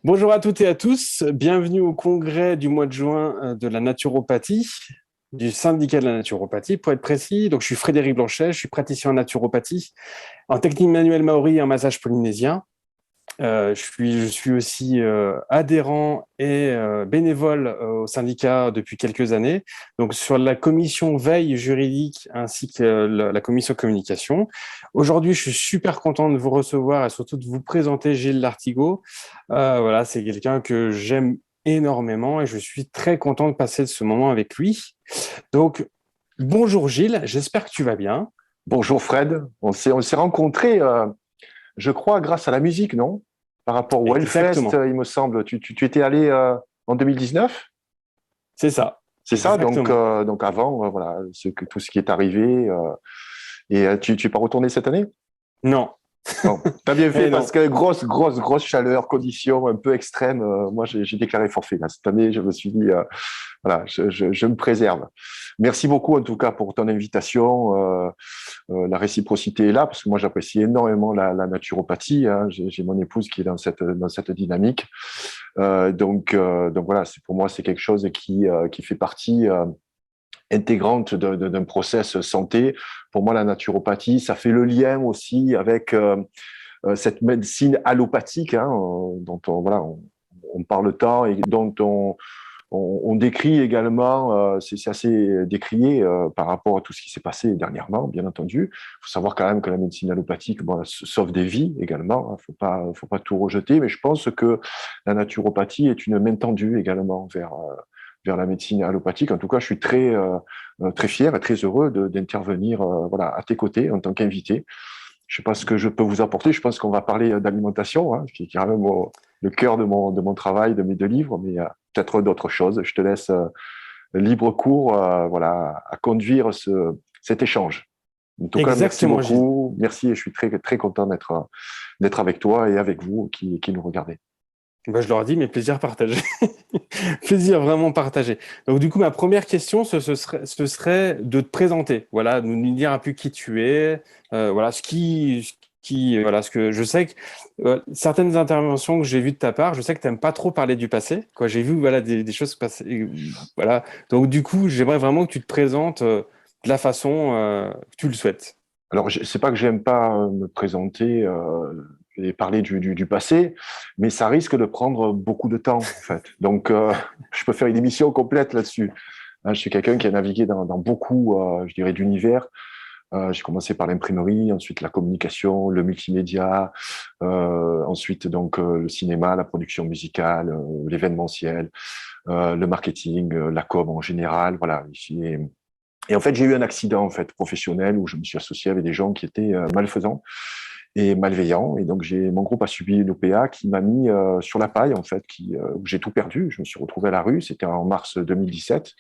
Bonjour à toutes et à tous, bienvenue au congrès du mois de juin de la naturopathie, du syndicat de la naturopathie pour être précis. Donc, je suis Frédéric Blanchet, je suis praticien en naturopathie, en technique manuelle maori et en massage polynésien. Je suis aussi adhérent et bénévole au syndicat depuis quelques années, donc sur la commission veille juridique ainsi que la commission communication. Aujourd'hui, je suis super content de vous recevoir et surtout de vous présenter Gilles Lartigot. Voilà, c'est quelqu'un que j'aime énormément et je suis très content de passer ce moment avec lui. Donc, bonjour Gilles, j'espère que tu vas bien. Bonjour Fred, on s'est rencontrés, je crois, grâce à la musique, non? Par rapport au Hellfest, Exactement, il me semble. Tu étais allé en 2019, c'est ça, c'est ça? Donc, exactement. donc avant, voilà, tout ce qui est arrivé. Et tu n'es pas retourné cette année? Non, Non, t'as bien fait eh parce non. que grosse chaleur, conditions un peu extrêmes. Moi, j'ai déclaré forfait là. Cette année, je me suis dit, voilà, je me préserve. Merci beaucoup en tout cas pour ton invitation. La réciprocité est là parce que moi, j'apprécie énormément la naturopathie, hein. J'ai mon épouse qui est dans cette dynamique. Donc voilà, pour moi, c'est quelque chose qui fait partie intégrante d'un process santé. Pour moi, la naturopathie, ça fait le lien aussi avec cette médecine allopathique, hein, dont on parle tant et dont on décrit également, c'est assez décrié par rapport à tout ce qui s'est passé dernièrement, bien entendu. Il faut savoir quand même que la médecine allopathique, bon, sauve des vies également. Il ne faut pas tout rejeter, mais je pense que la naturopathie est une main tendue également vers la médecine allopathique. En tout cas, je suis très fier et très heureux d'intervenir voilà, à tes côtés en tant qu'invité. Je ne sais pas ce que je peux vous apporter. Je pense qu'on va parler d'alimentation, hein, qui est quand même le cœur de mon travail, de mes deux livres, mais peut-être d'autres choses. Je te laisse libre cours voilà, à conduire cet échange. En tout cas, merci Exactement, Gilles. beaucoup. Merci et je suis très content d'être avec toi et avec vous qui nous regardez. Bah, je leur dis, mais plaisir partagé. Plaisir vraiment partagé. Donc, du coup, ma première question, ce serait de te présenter. Voilà, de nous dire un peu qui tu es. Voilà, voilà, ce que je sais que certaines interventions que j'ai vues de ta part, je sais que tu n'aimes pas trop parler du passé. Quoi, j'ai vu, voilà, des choses passer. Voilà. Donc, du coup, j'aimerais vraiment que tu te présentes de la façon que tu le souhaites. Alors, c'est pas que j'aime pas me présenter et parler du passé, mais ça risque de prendre beaucoup de temps, en fait. Donc, je peux faire une émission complète là-dessus. Hein, je suis quelqu'un qui a navigué dans beaucoup, je dirais, d'univers. J'ai commencé par l'imprimerie, ensuite la communication, le multimédia, ensuite donc le cinéma, la production musicale, l'événementiel, le marketing, la com en général. Voilà. Et en fait, j'ai eu un accident en fait professionnel où je me suis associé avec des gens qui étaient malfaisants et malveillants. Et donc, mon groupe a subi une OPA qui m'a mis sur la paille en fait, où j'ai tout perdu. Je me suis retrouvé à la rue. C'était en mars 2017.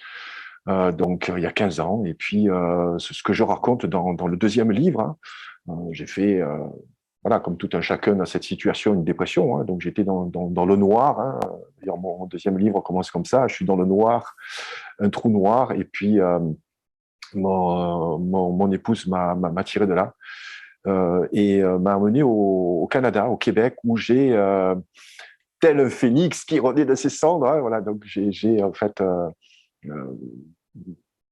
Donc il y a 15 ans. Et puis, c'est ce que je raconte dans le deuxième livre, hein. J'ai fait, voilà, comme tout un chacun dans cette situation, une dépression, hein. Donc j'étais dans le noir, hein. D'ailleurs, mon deuxième livre commence comme ça. Je suis dans le noir, un trou noir. Et puis, mon épouse m'a tiré de là et m'a amené au Canada, au Québec, où j'ai, tel un phénix qui renaît de ses cendres, hein. Voilà, donc j'ai en fait... euh,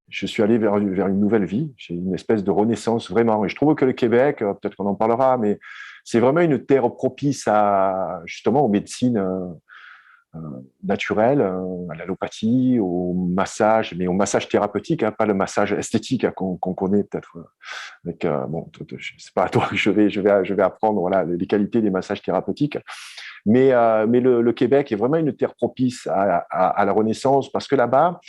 je suis allé vers une nouvelle vie. J'ai une espèce de renaissance vraiment. Et je trouve que le Québec, peut-être qu'on en parlera, mais c'est vraiment une terre propice à justement aux médecines euh, naturelles, à l'allopathie, au massage, mais au massage thérapeutique, hein, pas le massage esthétique, hein, qu'on connaît peut-être. Avec bon, c'est pas à toi que je vais apprendre voilà les qualités des massages thérapeutiques. Mais le Québec est vraiment une terre propice à la renaissance parce que là-bas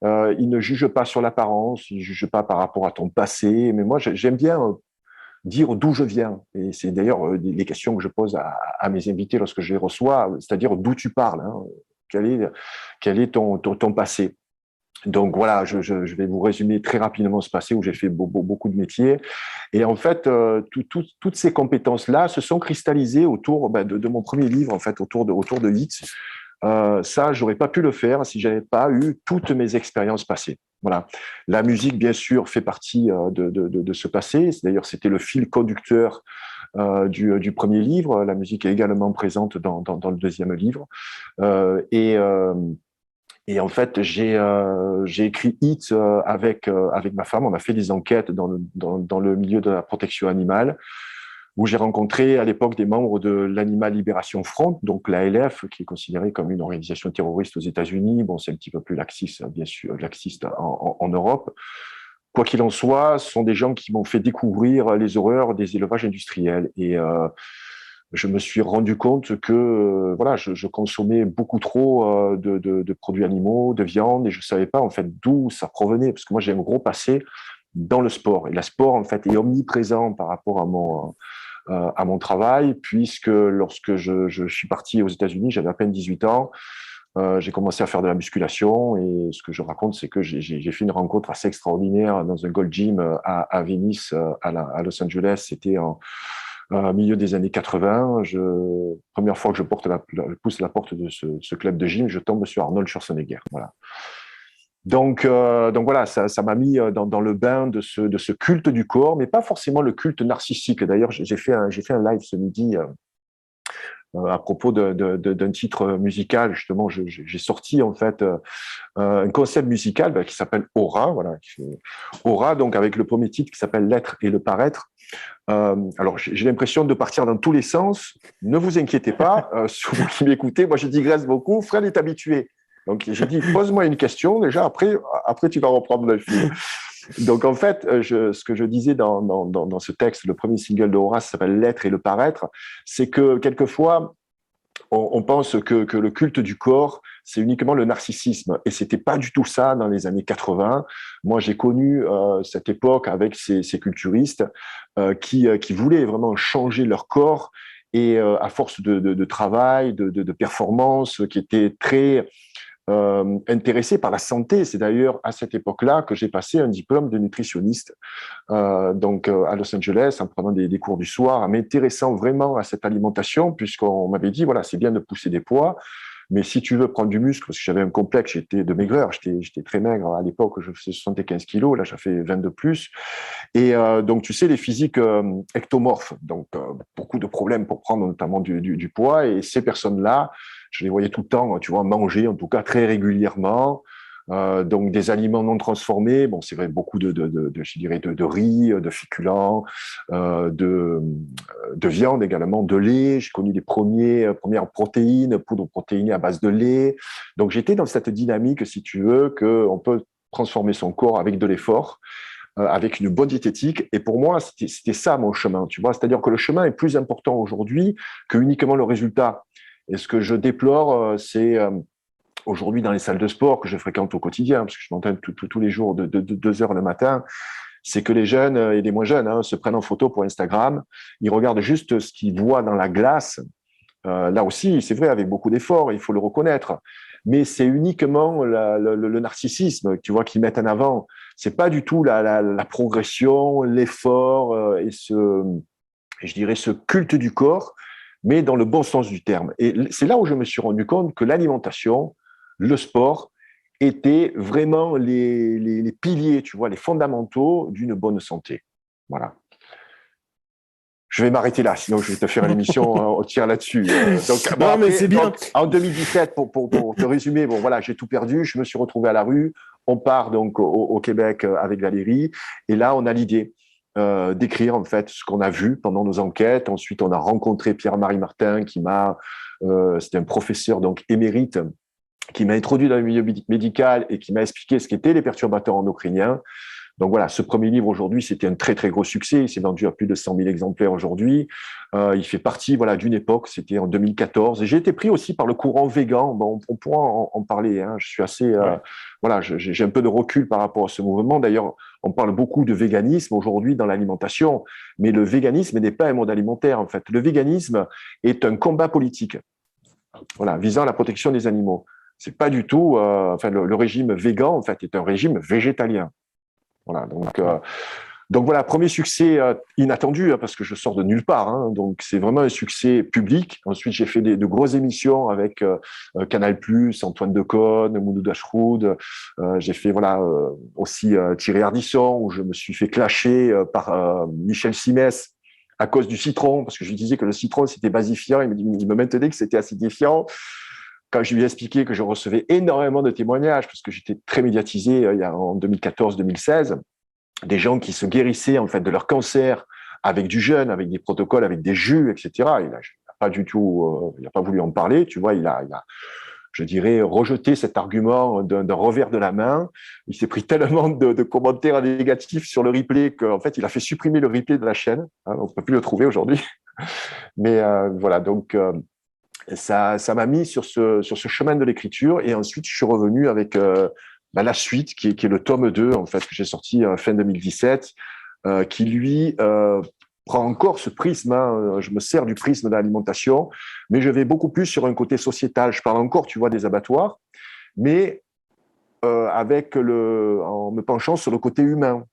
il ne juge pas sur l'apparence, il ne juge pas par rapport à ton passé. Mais moi, j'aime bien dire d'où je viens. Et c'est d'ailleurs les questions que je pose à mes invités lorsque je les reçois, c'est-à-dire d'où tu parles, hein, quel est ton passé. Donc voilà, je vais vous résumer très rapidement ce passé où j'ai fait beaucoup de métiers. Et en fait, toutes ces compétences-là se sont cristallisées autour de mon premier livre, en fait, autour de X. Ça, j'aurais pas pu le faire si j'avais pas eu toutes mes expériences passées. Voilà. La musique, bien sûr, fait partie de ce passé. D'ailleurs, c'était le fil conducteur du premier livre. La musique est également présente dans le deuxième livre. Et en fait, j'ai écrit Hit avec ma femme. On a fait des enquêtes dans le milieu de la protection animale, où j'ai rencontré à l'époque des membres de l'Animal Liberation Front, donc l'ALF, qui est considérée comme une organisation terroriste aux États-Unis. Bon, c'est un petit peu plus laxiste, bien sûr, laxiste en Europe. Quoi qu'il en soit, ce sont des gens qui m'ont fait découvrir les horreurs des élevages industriels. Et je me suis rendu compte que voilà, je consommais beaucoup trop de produits animaux, de viande, et je savais pas en fait d'où ça provenait, parce que moi j'ai un gros passé dans le sport. Et le sport en fait est omniprésent par rapport à mon travail, puisque lorsque je suis parti aux États-Unis, j'avais à peine 18 ans. J'ai commencé à faire de la musculation, et ce que je raconte, c'est que j'ai fait une rencontre assez extraordinaire dans un Gold Gym à Venice, à Los Angeles. C'était en milieu des années 80. Première fois que je pousse la porte de ce club de gym, je tombe sur Arnold Schwarzenegger. Voilà. Donc voilà, ça m'a mis dans le bain de ce culte du corps, mais pas forcément le culte narcissique. D'ailleurs, j'ai fait un live ce midi à propos d'un titre musical. Justement, j'ai sorti en fait un concept musical qui s'appelle Aura. Voilà, Aura, donc avec le premier titre qui s'appelle L'être et le paraître. Alors, j'ai l'impression de partir dans tous les sens. Ne vous inquiétez pas, vous qui m'écoutez, moi je digresse beaucoup. Fred est habitué. Donc, j'ai dit, pose-moi une question, déjà, après tu vas reprendre le fil. Donc, en fait, ce que je disais dans ce texte, le premier single de Horace s'appelle L'être et le paraître, c'est que quelquefois, on pense que le culte du corps, c'est uniquement le narcissisme. Et c'était pas du tout ça dans les années 80. Moi, j'ai connu cette époque avec ces culturistes qui voulaient vraiment changer leur corps, et à force de travail, de performance, qui étaient très intéressé par la santé. C'est d'ailleurs à cette époque-là que j'ai passé un diplôme de nutritionniste, à Los Angeles, en prenant des cours du soir, en m'intéressant vraiment à cette alimentation, puisqu'on m'avait dit, voilà, c'est bien de pousser des poids, mais si tu veux prendre du muscle, parce que j'avais un complexe, j'étais de maigreur, j'étais très maigre à l'époque, je faisais 75 kilos, là, j'ai fait 20 de plus. Et donc, tu sais, les physiques ectomorphes, donc beaucoup de problèmes pour prendre notamment du poids. Et ces personnes-là, je les voyais tout le temps, tu vois, manger, en tout cas très régulièrement. Donc, des aliments non transformés, bon, c'est vrai, beaucoup je dirais, de riz, de féculents, de viande également, de lait. J'ai connu les premières protéines, poudre protéinée à base de lait. Donc, j'étais dans cette dynamique, si tu veux, qu'on peut transformer son corps avec de l'effort, avec une bonne diététique. Et pour moi, c'était ça mon chemin, tu vois. C'est-à-dire que le chemin est plus important aujourd'hui que uniquement le résultat. Et ce que je déplore, c'est aujourd'hui dans les salles de sport que je fréquente au quotidien, parce que je m'entraîne tous les jours de 2 heures le matin, c'est que les jeunes et les moins jeunes se prennent en photo pour Instagram. Ils regardent juste ce qu'ils voient dans la glace. Là aussi, c'est vrai, avec beaucoup d'efforts, il faut le reconnaître. Mais c'est uniquement le narcissisme, tu vois, qu'ils mettent en avant. C'est pas du tout la progression, l'effort je dirais, ce culte du corps, mais dans le bon sens du terme. Et c'est là où je me suis rendu compte que l'alimentation, le sport, étaient vraiment les piliers, tu vois, les fondamentaux d'une bonne santé. Voilà. Je vais m'arrêter là, sinon je vais te faire une émission au tir là-dessus. Non, mais c'est bien. En 2017, pour te résumer, bon voilà, j'ai tout perdu, je me suis retrouvé à la rue. On part donc au Québec avec Valérie, et là on a l'idée d'écrire en fait ce qu'on a vu pendant nos enquêtes. Ensuite, on a rencontré Pierre-Marie Martin, c'était un professeur donc émérite, qui m'a introduit dans le milieu médical et qui m'a expliqué ce qu'étaient les perturbateurs endocriniens. Donc voilà, ce premier livre aujourd'hui, c'était un très très gros succès. Il s'est vendu à plus de 100 000 exemplaires aujourd'hui. Il fait partie d'une époque, c'était en 2014. Et j'ai été pris aussi par le courant végan. Bon, on pourra en parler. Hein. Je suis assez, j'ai un peu de recul par rapport à ce mouvement. D'ailleurs, on parle beaucoup de véganisme aujourd'hui dans l'alimentation, mais le véganisme n'est pas un mode alimentaire en fait. Le véganisme est un combat politique, voilà, visant la protection des animaux. C'est pas du tout, le régime végan en fait est un régime végétalien. Voilà, donc voilà, premier succès inattendu, parce que je sors de nulle part. Hein, donc c'est vraiment un succès public. Ensuite, j'ai fait de grosses émissions avec Canal+, Antoine Decaune, Mouloud Achoud. J'ai fait aussi Thierry Ardisson, où je me suis fait clasher par Michel Simès à cause du citron, parce que je lui disais que le citron, c'était basifiant. Il me maintenait que c'était acidifiant. Quand je lui ai expliqué que je recevais énormément de témoignages, parce que j'étais très médiatisé en 2014-2016, des gens qui se guérissaient en fait de leur cancer avec du jeûne, avec des protocoles, avec des jus, etc. Il n'a pas du tout, il n'a pas voulu en parler, tu vois. Il a, je dirais, rejeté cet argument d'un revers de la main. Il s'est pris tellement de commentaires négatifs sur le replay qu'en fait, il a fait supprimer le replay de la chaîne. Hein, on ne peut plus le trouver aujourd'hui. Mais voilà, donc ça m'a mis sur ce chemin de l'écriture. Et ensuite, je suis revenu avec la suite, qui est le tome 2, en fait, que j'ai sorti fin 2017, qui lui prend encore ce prisme. Hein, je me sers du prisme de l'alimentation, mais je vais beaucoup plus sur un côté sociétal. Je parle encore, tu vois, des abattoirs, mais en me penchant sur le côté humain.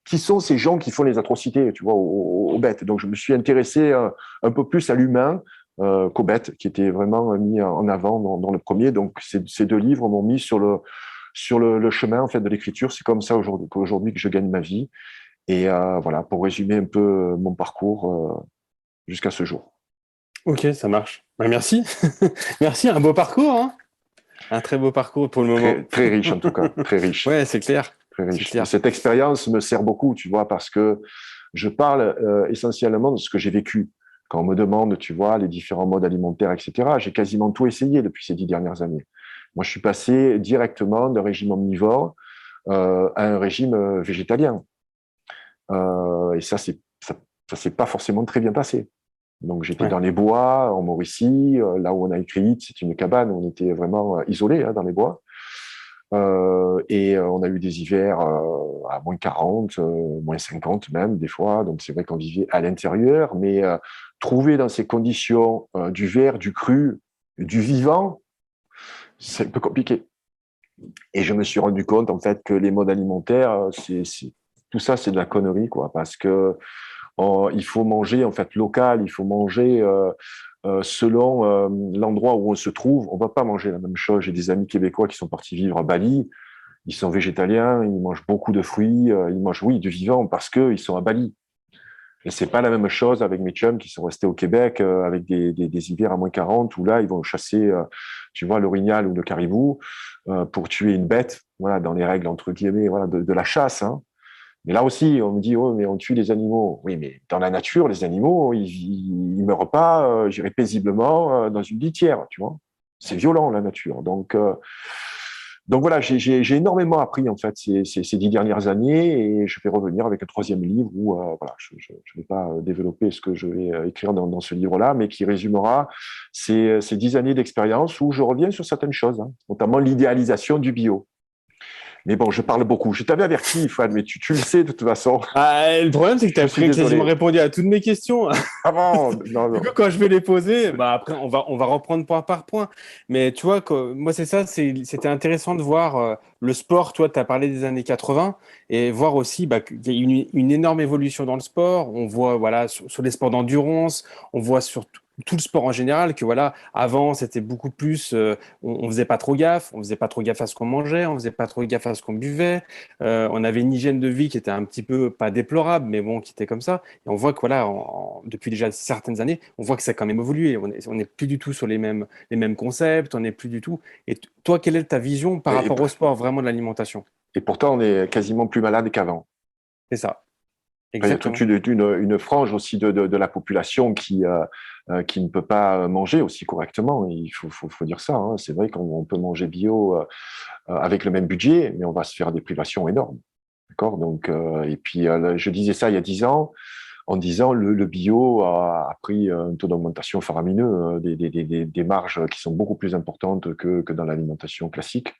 Qui sont ces gens qui font les atrocités, tu vois, aux bêtes. Donc, je me suis intéressé un peu plus à l'humain qu'aux bêtes, qui étaient vraiment mis en avant dans le premier. Donc, ces deux livres m'ont mis sur le chemin en fait de l'écriture. C'est comme ça aujourd'hui que je gagne ma vie. Et voilà, pour résumer un peu mon parcours jusqu'à ce jour. Ok, ça marche. Bah, merci. Merci, un beau parcours, hein. Un très beau parcours pour le moment. Très, très riche en tout cas, très riche. Ouais, c'est clair. Très C'est riche. Et clair. cette expérience me sert beaucoup, tu vois, parce que je parle essentiellement de ce que j'ai vécu. Quand on me demande, tu vois, les différents modes alimentaires, etc., j'ai quasiment tout essayé depuis ces 10 dernières années. Moi, je suis passé directement d'un régime omnivore à un régime végétalien. Et ça s'est pas forcément très bien passé. Donc, j'étais Ouais. dans les bois, en Mauricie, là où on a écrit, c'est une cabane, où on était vraiment isolés dans les bois. Et on a eu des hivers à moins 40, moins 50 même, des fois. Donc, c'est vrai qu'on vivait à l'intérieur, mais trouver dans ces conditions du vert, du cru, du vivant, c'est un peu compliqué. Et je me suis rendu compte, en fait, que les modes alimentaires, tout ça, c'est de la connerie, quoi, parce que il faut manger, en fait, local, il faut manger selon l'endroit où on se trouve. On va pas manger la même chose. J'ai des amis québécois qui sont partis vivre à Bali. Ils sont végétaliens, ils mangent beaucoup de fruits, ils mangent, oui, du vivant parce qu'ils sont à Bali. Et c'est pas la même chose avec mes chums qui sont restés au Québec avec des hivers à moins 40 où là, ils vont chasser, tu vois, l'orignal ou le caribou pour tuer une bête, voilà, dans les règles, entre guillemets, voilà, de la chasse. Hein. Mais là aussi, on me dit, oh, mais on tue les animaux. Oui, mais dans la nature, les animaux, ils meurent pas, j'irai paisiblement dans une litière, tu vois. C'est violent, la nature. Donc voilà, j'ai énormément appris, en fait, ces 10 dernières années et je vais revenir avec un troisième livre où, voilà, je vais pas développer ce que je vais écrire dans ce livre-là, mais qui résumera ces 10 années d'expérience où je reviens sur certaines choses, hein, notamment l'idéalisation du bio. Mais bon, je parle beaucoup. Je t'avais averti, Fouad, mais tu le sais de toute façon. Ah, le problème, c'est que tu Je as suis quasiment désolé. répondu à toutes mes questions. Ah bon, non, Du coup, non. quand je vais les poser, bah après, on va reprendre point par point. Mais tu vois, moi, c'est ça, c'était intéressant de voir le sport. Toi, tu as parlé des années 80 et voir aussi bah, qu'il y a une énorme évolution dans le sport. On voit voilà, sur les sports d'endurance, on voit sur tout le sport en général que voilà, avant, c'était beaucoup plus, on faisait pas trop gaffe, on faisait pas trop gaffe à ce qu'on mangeait, on faisait pas trop gaffe à ce qu'on buvait. On avait une hygiène de vie qui était un petit peu, pas déplorable, mais bon, qui était comme ça. Et on voit que voilà, depuis déjà certaines années, on voit que ça a quand même évolué. On est plus du tout sur les mêmes concepts, on n'est plus du tout. Et toi, quelle est ta vision par Et, rapport au sport, vraiment de l'alimentation? et pourtant, on est quasiment plus malade qu'avant. C'est ça, Enfin, il y a toute exactement. une frange aussi de la population qui ne peut pas manger aussi correctement. Il faut dire ça. Hein. C'est vrai qu'on peut manger bio avec le même budget, mais on va se faire des privations énormes. D'accord. Donc, et puis, je disais ça il y a 10 ans, en disant le bio a pris un taux d'augmentation faramineux, des marges qui sont beaucoup plus importantes que dans l'alimentation classique.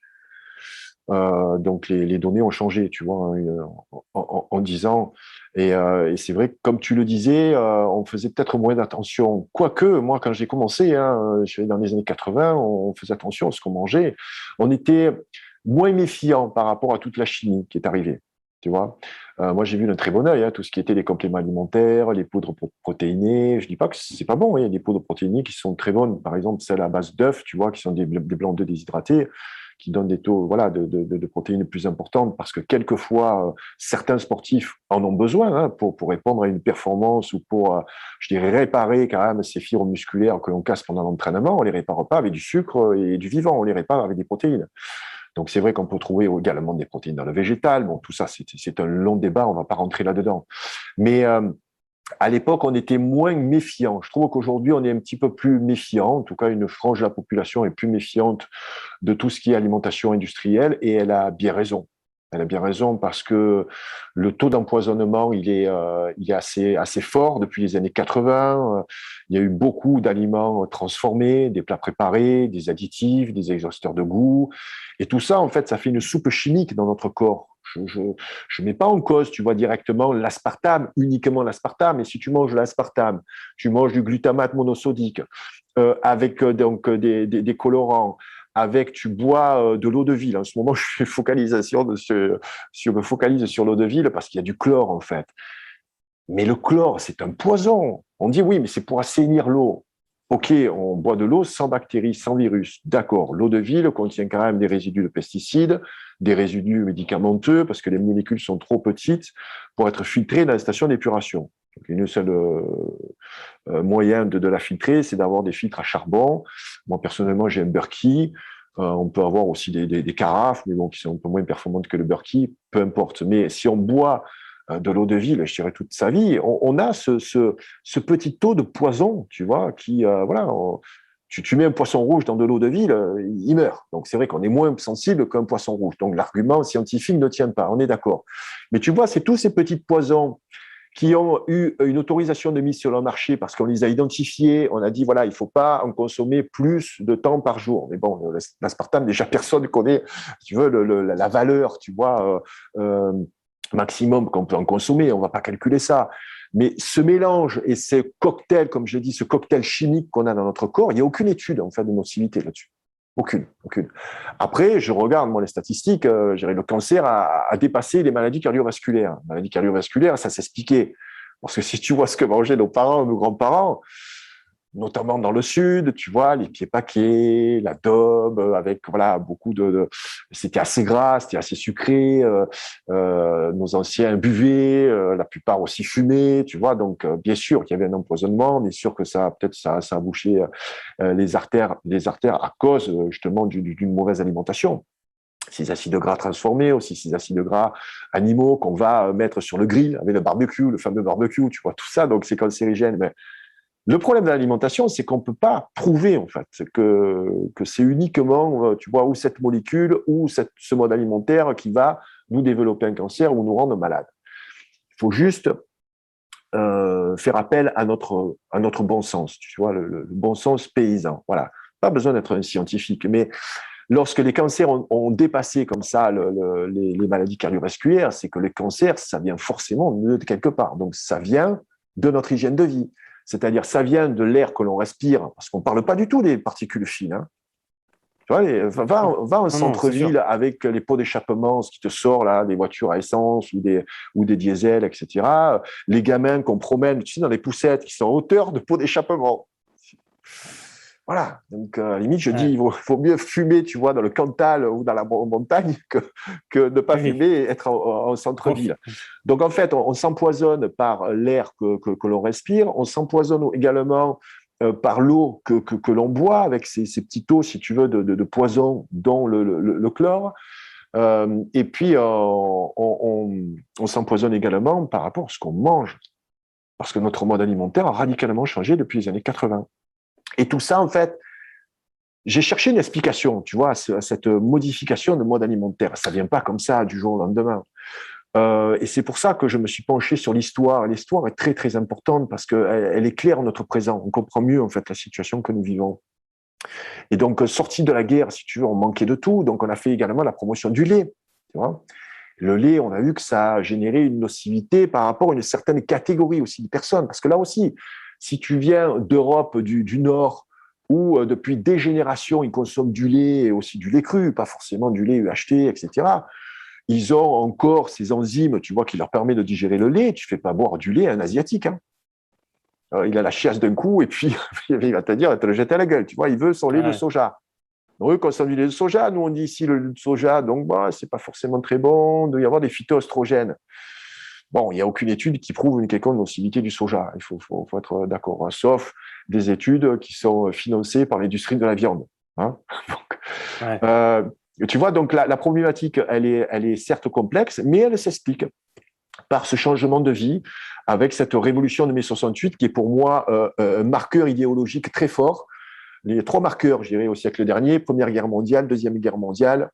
Donc les données ont changé, tu vois, hein, en 10 ans. Et c'est vrai que, comme tu le disais, on faisait peut-être moins d'attention. Quoique, moi, quand j'ai commencé, hein, je suis dans les années 80, on faisait attention à ce qu'on mangeait. On était moins méfiant par rapport à toute la chimie qui est arrivée. Tu vois, moi j'ai vu d'un très bon œil hein, tout ce qui était les compléments alimentaires, les poudres protéinées. Je dis pas que c'est pas bon, hein. Il y a des poudres protéinées qui sont très bonnes, par exemple celles à base d'œufs, tu vois, qui sont des blancs d'œufs déshydratés, qui donnent des taux de protéines plus importantes parce que quelquefois, certains sportifs en ont besoin pour répondre à une performance ou pour, je dirais, réparer quand même ces fibres musculaires que l'on casse pendant l'entraînement. On ne les répare pas avec du sucre et du vivant, on les répare avec des protéines. Donc, c'est vrai qu'on peut trouver également des protéines dans le végétal. Bon, tout ça, c'est un long débat, on ne va pas rentrer là-dedans. Mais à l'époque, on était moins méfiant. Je trouve qu'aujourd'hui, on est un petit peu plus méfiant. En tout cas, une frange de la population est plus méfiante de tout ce qui est alimentation industrielle et elle a bien raison. Elle a bien raison parce que le taux d'empoisonnement, il est assez fort depuis les années 80. Il y a eu beaucoup d'aliments transformés, des plats préparés, des additifs, des exhausteurs de goût. Et tout ça, en fait, ça fait une soupe chimique dans notre corps. Je mets pas en cause, tu vois, directement l'aspartame, uniquement l'aspartame. Et si tu manges l'aspartame, tu manges du glutamate monosodique avec donc des colorants, avec tu bois de l'eau de ville. En ce moment, je me focalise sur l'eau de ville parce qu'il y a du chlore en fait. Mais le chlore, c'est un poison. On dit oui, mais c'est pour assainir l'eau. Ok, on boit de l'eau sans bactéries, sans virus. D'accord, l'eau de ville contient quand même des résidus de pesticides, des résidus médicamenteux, parce que les molécules sont trop petites pour être filtrées dans les stations d'épuration. Donc, une seule moyen de la filtrer, c'est d'avoir des filtres à charbon. Moi, personnellement, j'ai un Berkey. On peut avoir aussi des carafes, mais bon, qui sont un peu moins performantes que le Berkey, peu importe. Mais si on boit de l'eau de ville, je dirais toute sa vie, on a ce petit taux de poison, tu vois, qui, tu mets un poisson rouge dans de l'eau de ville, il meurt. Donc c'est vrai qu'on est moins sensible qu'un poisson rouge. Donc l'argument scientifique ne tient pas, on est d'accord. Mais tu vois, c'est tous ces petits poisons qui ont eu une autorisation de mise sur le marché parce qu'on les a identifiés, on a dit, voilà, il ne faut pas en consommer plus de temps par jour. Mais bon, l'aspartame, déjà, personne ne connaît, si tu veux, la valeur, tu vois, maximum qu'on peut en consommer, on ne va pas calculer ça. Mais ce mélange et ce cocktail, comme je l'ai dit, ce cocktail chimique qu'on a dans notre corps, il n'y a aucune étude en fait de nocivité là-dessus. Aucune. Après, je regarde moi les statistiques, le cancer a dépassé les maladies cardiovasculaires. Les maladies cardiovasculaires, ça s'expliquait. Parce que si tu vois ce que mangeaient nos parents, nos grands-parents, notamment dans le sud, tu vois, les pieds paquets, la daube, avec voilà beaucoup c'était assez gras, c'était assez sucré. Nos anciens buvaient, la plupart aussi fumaient, tu vois. Donc bien sûr qu'il y avait un empoisonnement, bien sûr que ça a bouché les artères à cause justement d'une mauvaise alimentation. Ces acides gras transformés, aussi ces acides gras animaux qu'on va mettre sur le grill avec le barbecue, le fameux barbecue, tu vois, tout ça, donc c'est cancérigène. Mais le problème de l'alimentation, c'est qu'on ne peut pas prouver en fait que c'est uniquement, tu vois, ou cette molécule ou ce mode alimentaire qui va nous développer un cancer ou nous rendre malades. Il faut juste faire appel à notre bon sens, tu vois, le bon sens paysan. Voilà, pas besoin d'être un scientifique, mais lorsque les cancers ont dépassé comme ça les maladies cardiovasculaires, c'est que les cancers, ça vient forcément de quelque part. Donc ça vient de notre hygiène de vie. C'est-à-dire, ça vient de l'air que l'on respire, parce qu'on ne parle pas du tout des particules fines. Hein. Tu vois, va en centre-ville avec les pots d'échappement, ce qui te sort là, des voitures à essence ou des diesels, etc. Les gamins qu'on promène, tu sais, dans les poussettes qui sont à hauteur de pots d'échappement. Voilà, donc à la limite, je dis, il faut mieux fumer, tu vois, dans le Cantal ou dans la montagne que ne pas fumer et être en centre-ville. Donc en fait, on s'empoisonne par l'air que l'on respire, on s'empoisonne également par l'eau que l'on boit avec ces petits taux, si tu veux, de poison, dont le chlore. Et puis, on s'empoisonne également par rapport à ce qu'on mange, parce que notre mode alimentaire a radicalement changé depuis les années 80. Et tout ça, en fait, j'ai cherché une explication, tu vois, à cette modification de mode alimentaire. Ça vient pas comme ça du jour au lendemain. Et c'est pour ça que je me suis penché sur l'histoire. L'histoire est très, très importante parce qu'elle éclaire notre présent. On comprend mieux, en fait, la situation que nous vivons. Et donc, sorti de la guerre, si tu veux, on manquait de tout. Donc, on a fait également la promotion du lait, tu vois. Le lait, on a vu que ça a généré une nocivité par rapport à une certaine catégorie aussi de personnes. Parce que là aussi, si tu viens d'Europe du Nord, où depuis des générations, ils consomment du lait et aussi du lait cru, pas forcément du lait UHT, etc., ils ont encore ces enzymes, tu vois, qui leur permettent de digérer le lait. Tu ne fais pas boire du lait à un Asiatique. Hein. Il a la chiasse d'un coup et puis il va te dire, il va te le jeter à la gueule. Tu vois, il veut son lait de soja. eux consomment du lait de soja. Nous, on dit ici le lait de soja, donc c'est pas forcément très bon. Il doit y avoir des phytoestrogènes. Bon, il n'y a aucune étude qui prouve une quelconque nocivité du soja. Il faut être d'accord, hein, sauf des études qui sont financées par l'industrie de la viande. Hein. Donc, ouais. tu vois, donc la problématique, elle est certes complexe, mais elle s'explique par ce changement de vie, avec cette révolution de mai 68, qui est pour moi un marqueur idéologique très fort. Les 3 marqueurs, je dirais, au siècle dernier: Première Guerre mondiale, Deuxième Guerre mondiale,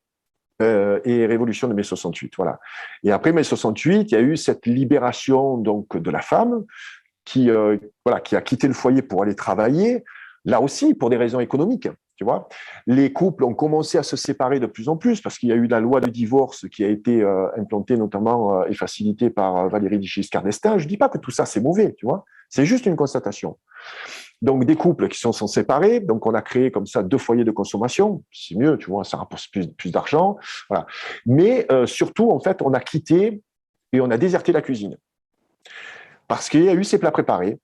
et révolution de mai 68. Voilà. Et après mai 68, il y a eu cette libération donc de la femme qui a quitté le foyer pour aller travailler, là aussi pour des raisons économiques. Tu vois, les couples ont commencé à se séparer de plus en plus parce qu'il y a eu la loi du divorce qui a été implantée notamment et facilitée par Valéry Giscard d'Estaing. Je dis pas que tout ça c'est mauvais, tu vois, c'est juste une constatation. Donc, des couples qui sont séparés. Donc, on a créé comme ça 2 foyers de consommation. C'est mieux, tu vois, ça rapporte plus d'argent. Voilà. Mais surtout, en fait, on a quitté et on a déserté la cuisine. Parce qu'il y a eu ces plats préparés.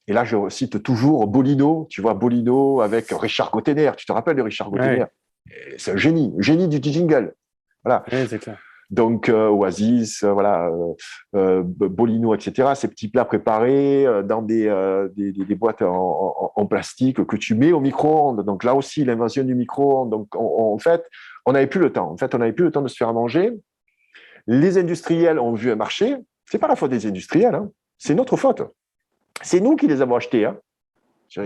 Et là, je cite toujours Bolino, tu vois, Bolino avec Richard Gottener. Tu te rappelles de Richard Gottener? Ouais. C'est un génie du jingle. Voilà. Ouais, c'est clair. Donc Oasis, Bolino, etc. Ces petits plats préparés dans des boîtes en plastique que tu mets au micro-ondes. Donc là aussi, l'invasion du micro-ondes. Donc en fait, on n'avait plus le temps. En fait, on n'avait plus le temps de se faire à manger. Les industriels ont vu un marché. C'est pas la faute des industriels, hein. C'est notre faute. C'est nous qui les avons achetés. Hein.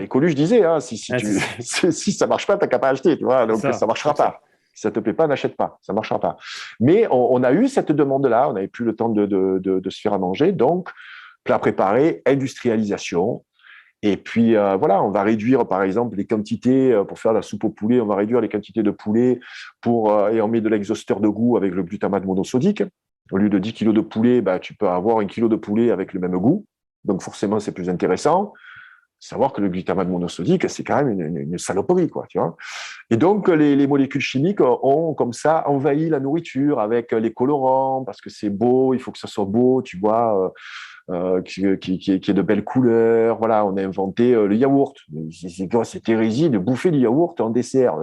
Coluche disait, hein, si ça marche pas, t'as qu'à pas acheter, tu vois. Donc ça marchera pas. Si ça te plaît pas, n'achète pas, ça marchera pas. Mais on a eu cette demande-là, on n'avait plus le temps de se faire à manger, donc plat préparé, industrialisation. Et puis voilà, on va réduire par exemple les quantités pour faire la soupe au poulet, on va réduire les quantités de poulet et on met de l'exhausteur de goût avec le glutamate monosodique. Au lieu de 10 kilos de poulet, tu peux avoir 1 kilo de poulet avec le même goût. Donc forcément, c'est plus intéressant. Savoir que le glutamate monosodique, c'est quand même une saloperie, quoi, tu vois. Et donc, les molécules chimiques ont comme ça envahi la nourriture avec les colorants, parce que c'est beau, il faut que ça soit beau, tu vois, qui ait de belles couleurs. Voilà, on a inventé le yaourt. C'est hérésie de bouffer du yaourt en dessert.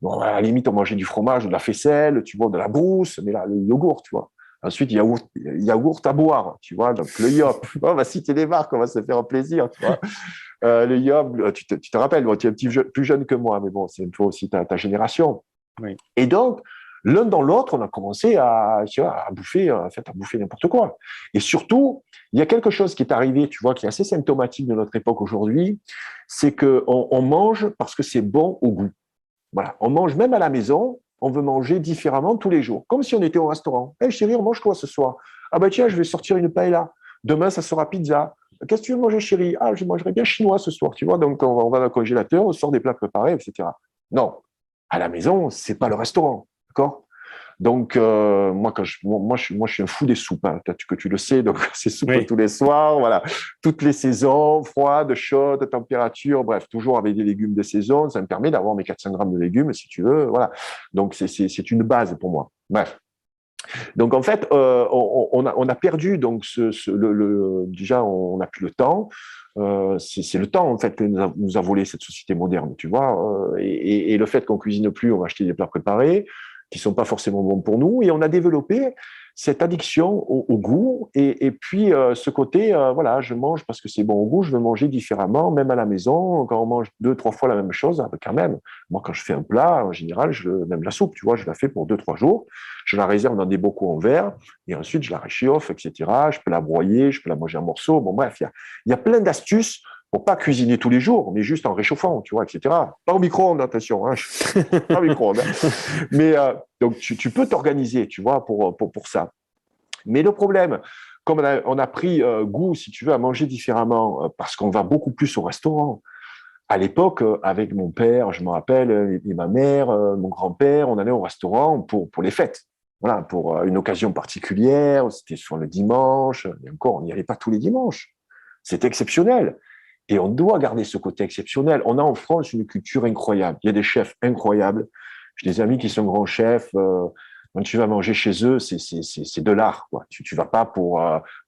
Bon, à la limite, on mangeait du fromage, de la faisselle, tu vois, de la brousse, mais là, le yogourt, tu vois. Ensuite, yaourt à boire, tu vois, donc le Yop. On va citer des marques, on va se faire plaisir, tu vois. Le Yop, tu te rappelles, bon, tu es un petit plus jeune que moi, mais bon, c'est toi aussi ta génération. Oui. Et donc, l'un dans l'autre, on a commencé à bouffer n'importe quoi. Et surtout, il y a quelque chose qui est arrivé, tu vois, qui est assez symptomatique de notre époque aujourd'hui, c'est qu'on mange parce que c'est bon au goût. Voilà, on mange même à la maison. On veut manger différemment tous les jours, comme si on était au restaurant. Hey, chérie, on mange quoi ce soir? Ah ben tiens, je vais sortir une paella. Demain, ça sera pizza. Qu'est-ce que tu veux manger, chérie? Ah, je mangerai bien chinois ce soir, tu vois. Donc, on va dans le congélateur, on sort des plats préparés, etc. Non, à la maison, c'est pas le restaurant, d'accord? Donc, moi, je suis un fou des soupes, hein, que tu le sais. Donc, c'est soupe tous les soirs, voilà. Toutes les saisons, froide, chaude, température, bref, toujours avec des légumes de saison. Ça me permet d'avoir mes 400 grammes de légumes, si tu veux, voilà. Donc, c'est une base pour moi. Bref. Donc, en fait, on a perdu, donc, déjà, on n'a plus le temps. C'est le temps, en fait, que nous a volé cette société moderne, tu vois. Et le fait qu'on cuisine plus, on va acheter des plats préparés qui sont pas forcément bons pour nous, et on a développé cette addiction au goût, et puis ce côté, voilà, je mange parce que c'est bon au goût, je veux manger différemment, même à la maison, quand on mange 2-3 fois la même chose, quand même, moi quand je fais un plat, en général, même la soupe, tu vois, je la fais pour 2-3 jours, je la réserve dans des bocaux en verre, et ensuite je la réchauffe, etc., je peux la broyer, je peux la manger en morceaux, bon bref, il y a plein d'astuces pour pas cuisiner tous les jours, mais juste en réchauffant, tu vois, etc. Pas au micro-ondes, attention, hein, pas au micro-ondes. Hein. Mais donc tu peux t'organiser, tu vois, pour ça. Mais le problème, comme on a pris goût, si tu veux, à manger différemment, parce qu'on va beaucoup plus au restaurant. À l'époque, avec mon père, je me rappelle, et ma mère, mon grand-père, on allait au restaurant pour les fêtes. Voilà, pour une occasion particulière, c'était sur le dimanche, et encore, on n'y allait pas tous les dimanches. C'était exceptionnel. Et on doit garder ce côté exceptionnel. On a en France une culture incroyable. Il y a des chefs incroyables. J'ai des amis qui sont grands chefs. Quand tu vas manger chez eux, c'est de l'art, quoi. Tu vas pas pour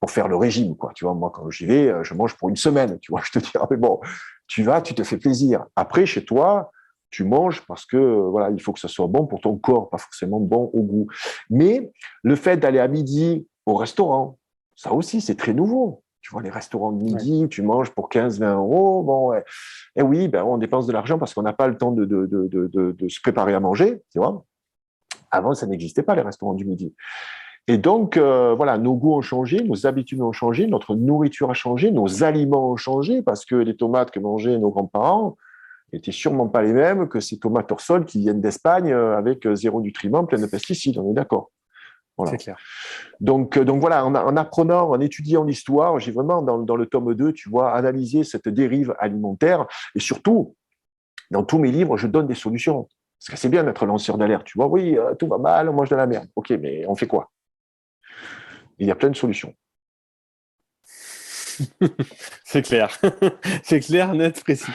faire le régime, quoi. Tu vois, moi, quand j'y vais, je mange pour une semaine. Tu vois, je te dis, ah, mais bon, tu vas, tu te fais plaisir. Après, chez toi, Tu manges parce que voilà, il faut que ça soit bon pour ton corps, pas forcément bon au goût. Mais le fait d'aller à midi au restaurant, ça aussi, c'est très nouveau. Tu vois, les restaurants de Ouais, midi, tu manges pour 15-20 euros. Bon, ouais. Et oui, ben, on dépense de l'argent parce qu'on n'a pas le temps de se préparer à manger. Tu vois. Avant, ça n'existait pas, les restaurants du midi. Et donc, voilà, nos goûts ont changé, nos habitudes ont changé, notre nourriture a changé, nos aliments ont changé parce que les tomates que mangeaient nos grands-parents n'étaient sûrement pas les mêmes que ces tomates hors sol qui viennent d'Espagne avec zéro nutriment, plein de pesticides. On est d'accord. c'est Voilà. clair. Donc voilà, en apprenant, en étudiant l'histoire, j'ai vraiment, dans le tome 2, tu vois, analysé cette dérive alimentaire. Et surtout, dans tous mes livres, je donne des solutions. Parce que c'est bien d'être lanceur d'alerte. Tu vois, oui, tout va mal, on mange de la merde. OK, mais on fait quoi? Il y a plein de solutions. C'est clair. C'est clair, net, précis.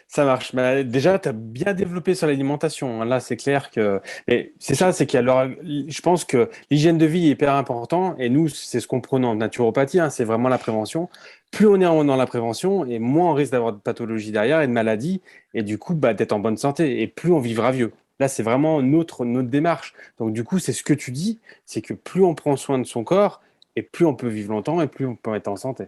Ça marche. Bah, déjà, tu as bien développé sur l'alimentation, hein. Là, c'est clair que. Et c'est ça, c'est qu'il y a je pense que l'hygiène de vie est hyper important. Et nous, c'est ce qu'on prône en naturopathie, hein, c'est vraiment la prévention. Plus on est dans la prévention, et moins on risque d'avoir de pathologies derrière et de maladies, et du coup, bah, d'être en bonne santé. Et plus on vivra vieux. Là, c'est vraiment notre démarche. Donc, du coup, c'est ce que tu dis, c'est que plus on prend soin de son corps, et plus on peut vivre longtemps, et plus on peut être en santé.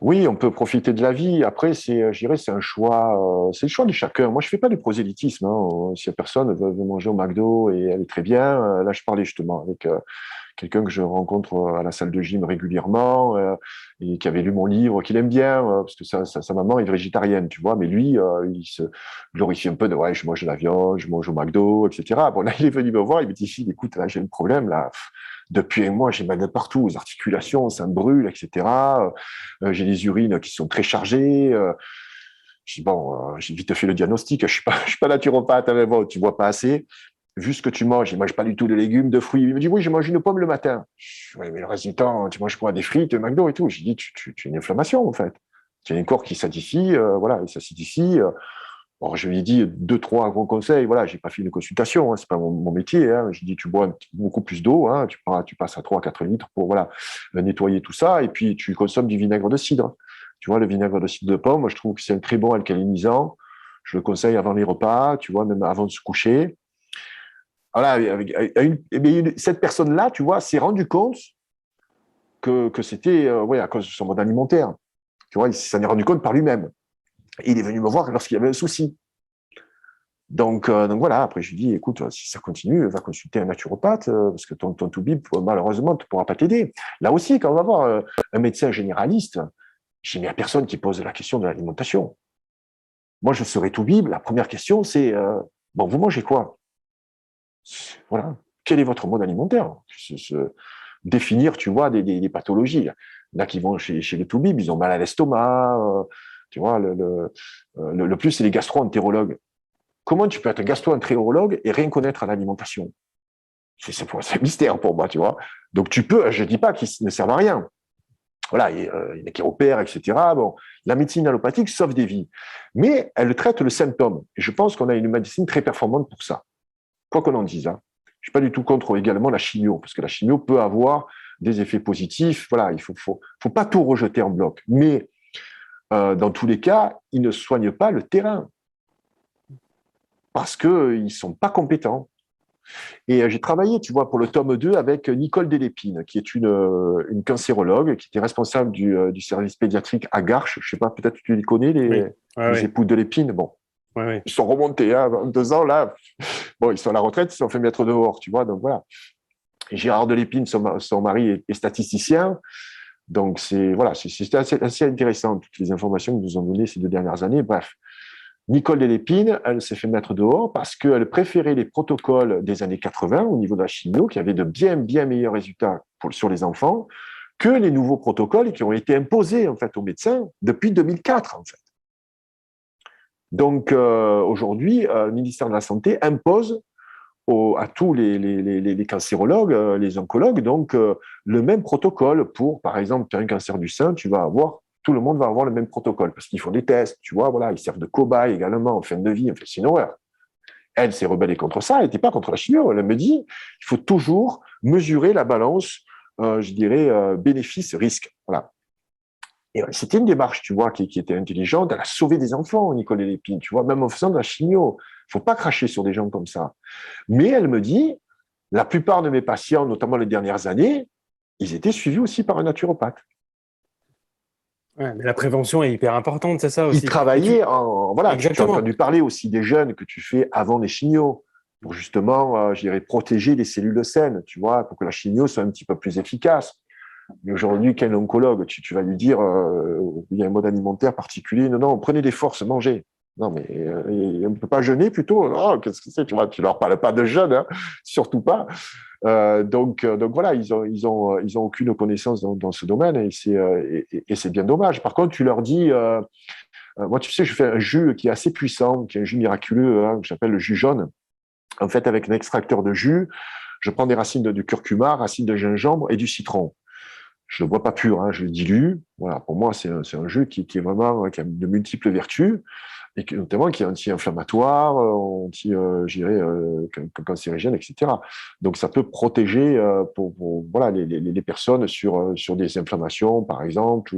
Oui, on peut profiter de la vie. Après, je dirais, c'est le choix de chacun. Moi, je fais pas du prosélytisme, hein. Si la personne veut manger au McDo et elle est très bien, là, je parlais justement avec quelqu'un que je rencontre à la salle de gym régulièrement et qui avait lu mon livre, qu'il aime bien, parce que sa maman est végétarienne, tu vois, mais lui, il se glorifie un peu de, ouais, je mange de la viande, je mange au McDo, etc. Bon, là, il est venu me voir, il me dit, Phil, écoute, là, j'ai un problème, là. Depuis un mois, j'ai mal de partout, aux articulations, ça me brûle, etc. J'ai des urines qui sont très chargées. Je dis, bon, j'ai vite fait le diagnostic, je suis pas naturopathe, mais bon, tu vois pas assez. Vu ce que tu manges, il mange pas du tout de légumes, de fruits. Il me dit, oui, je mange une pomme le matin. Je dis, ouais, mais le reste du temps, tu manges quoi? Des frites, McDo et tout. J'ai dit, tu as une inflammation, en fait. Tu as un corps qui s'acidifie, voilà, il s'acidifie. Bon, je lui ai dit deux, trois gros conseils. Voilà, j'ai pas fait une consultation, hein, c'est pas mon métier. Hein. J'ai dit, tu bois beaucoup plus d'eau, hein, tu passes à 3 à 4 litres pour voilà nettoyer tout ça, et puis tu consommes du vinaigre de cidre. Tu vois, le vinaigre de cidre de pomme, moi, je trouve que c'est un très bon alcalinisant. Je le conseille avant les repas, tu vois, même avant de se coucher. Voilà, cette personne-là, tu vois, s'est rendu compte que c'était ouais, à cause de son mode alimentaire. Tu vois, il s'en est rendu compte par lui-même. Et il est venu me voir lorsqu'il y avait un souci. Donc voilà, après je lui dis, écoute, si ça continue, va consulter un naturopathe, parce que ton toubib, malheureusement, ne pourra pas t'aider. Là aussi, quand on va voir un médecin généraliste, j'ai mis à personne qui pose la question de l'alimentation. Moi, je serais toubib, la première question, c'est, bon, vous mangez quoi? Voilà. Quel est votre mode alimentaire? Définir, tu vois, des pathologies. Là, qui vont chez les toubibs, ils ont mal à l'estomac. Tu vois, le plus, c'est les gastro-entérologues. Comment tu peux être gastro-entérologue et rien connaître à l'alimentation? C'est un mystère pour moi, tu vois. Donc, tu peux, je ne dis pas qu'ils ne servent à rien. Voilà, il y en a qui opèrent, etc. Bon, la médecine allopathique sauve des vies. Mais elle traite le symptôme. Et je pense qu'on a une médecine très performante pour ça. Quoi qu'on en dise, hein. Je ne suis pas du tout contre également la chimio, parce que la chimio peut avoir des effets positifs. Voilà, il faut pas tout rejeter en bloc. Mais dans tous les cas, ils ne soignent pas le terrain parce qu'ils ne sont pas compétents. Et j'ai travaillé, tu vois, pour le tome 2 avec Nicole Delépine, qui est une cancérologue, qui était responsable du service pédiatrique à Garches. Je ne sais pas, peut-être que tu les connais, Oui, ouais, les ouais, époux de Lépine. Bon, ouais, ouais. ils sont remontés, hein, 22 ans, là. Bon, ils sont à la retraite, ils se sont fait mettre dehors, tu vois, donc voilà. Et Gérard Delépine, son mari, est statisticien. Donc, c'est assez intéressant, toutes les informations que nous ont données ces 2 dernières années. Bref, Nicole Delépine, elle s'est fait mettre dehors parce qu'elle préférait les protocoles des années 80 au niveau de la chimio, qui avaient de bien, bien meilleurs résultats sur les enfants, que les nouveaux protocoles qui ont été imposés en fait aux médecins depuis 2004 en fait. Donc aujourd'hui, le ministère de la Santé impose à tous les cancérologues, les oncologues, donc le même protocole pour, par exemple, faire un cancer du sein, tout le monde va avoir le même protocole parce qu'ils font des tests, tu vois, voilà, ils servent de cobayes également en fin de vie, c'est une horreur. Elle s'est rebellée contre ça, elle n'était pas contre la chimio, elle me dit, il faut toujours mesurer la balance, je dirais, bénéfice-risque, voilà. Et c'était une démarche, tu vois, qui était intelligente. Elle a sauvé des enfants, Nicole Lépine, tu vois, même en faisant de la chimio. Il faut pas cracher sur des gens comme ça. Mais elle me dit, la plupart de mes patients, notamment les dernières années, ils étaient suivis aussi par un naturopathe. Ouais, mais la prévention est hyper importante, c'est ça Ils aussi. travaillaient en... Voilà, tu as Exactement. entendu parler aussi des jeûnes que tu fais avant les chimios, pour justement, je dirais, protéger les cellules saines, tu vois, pour que la chimio soit un petit peu plus efficace. Mais aujourd'hui, quel oncologue, tu vas lui dire, il y a un mode alimentaire particulier. Non, non, prenez des forces, mangez. Non, mais on ne peut pas jeûner plutôt. Oh, qu'est-ce que c'est? Tu vois, tu leur parles pas de jeûne, hein, surtout pas. Donc voilà, ils ont aucune connaissance dans ce domaine et c'est bien dommage. Par contre, tu leur dis, moi, tu sais, je fais un jus qui est assez puissant, qui est un jus miraculeux, hein, que j'appelle le jus jaune. En fait, avec un extracteur de jus, je prends des racines du curcuma, racines de gingembre et du citron. Je le bois pas pur, hein, je le dilue. Voilà, pour moi, c'est un jus qui est vraiment qui a de multiples vertus et notamment qui est anti-inflammatoire, cancérigène, etc. Donc, ça peut protéger voilà les personnes sur des inflammations, par exemple,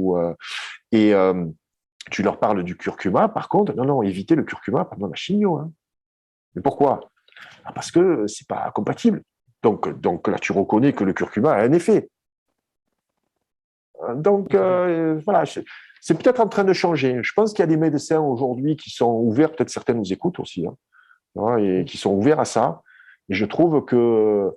et tu leur parles du curcuma. Par contre, non, évitez le curcuma pendant la chimio. Hein. Mais pourquoi? Parce que c'est pas compatible. Donc là, tu reconnais que le curcuma a un effet. Donc, voilà, c'est peut-être en train de changer. Je pense qu'il y a des médecins aujourd'hui qui sont ouverts, peut-être certains nous écoutent aussi, hein, et qui sont ouverts à ça. Et je trouve que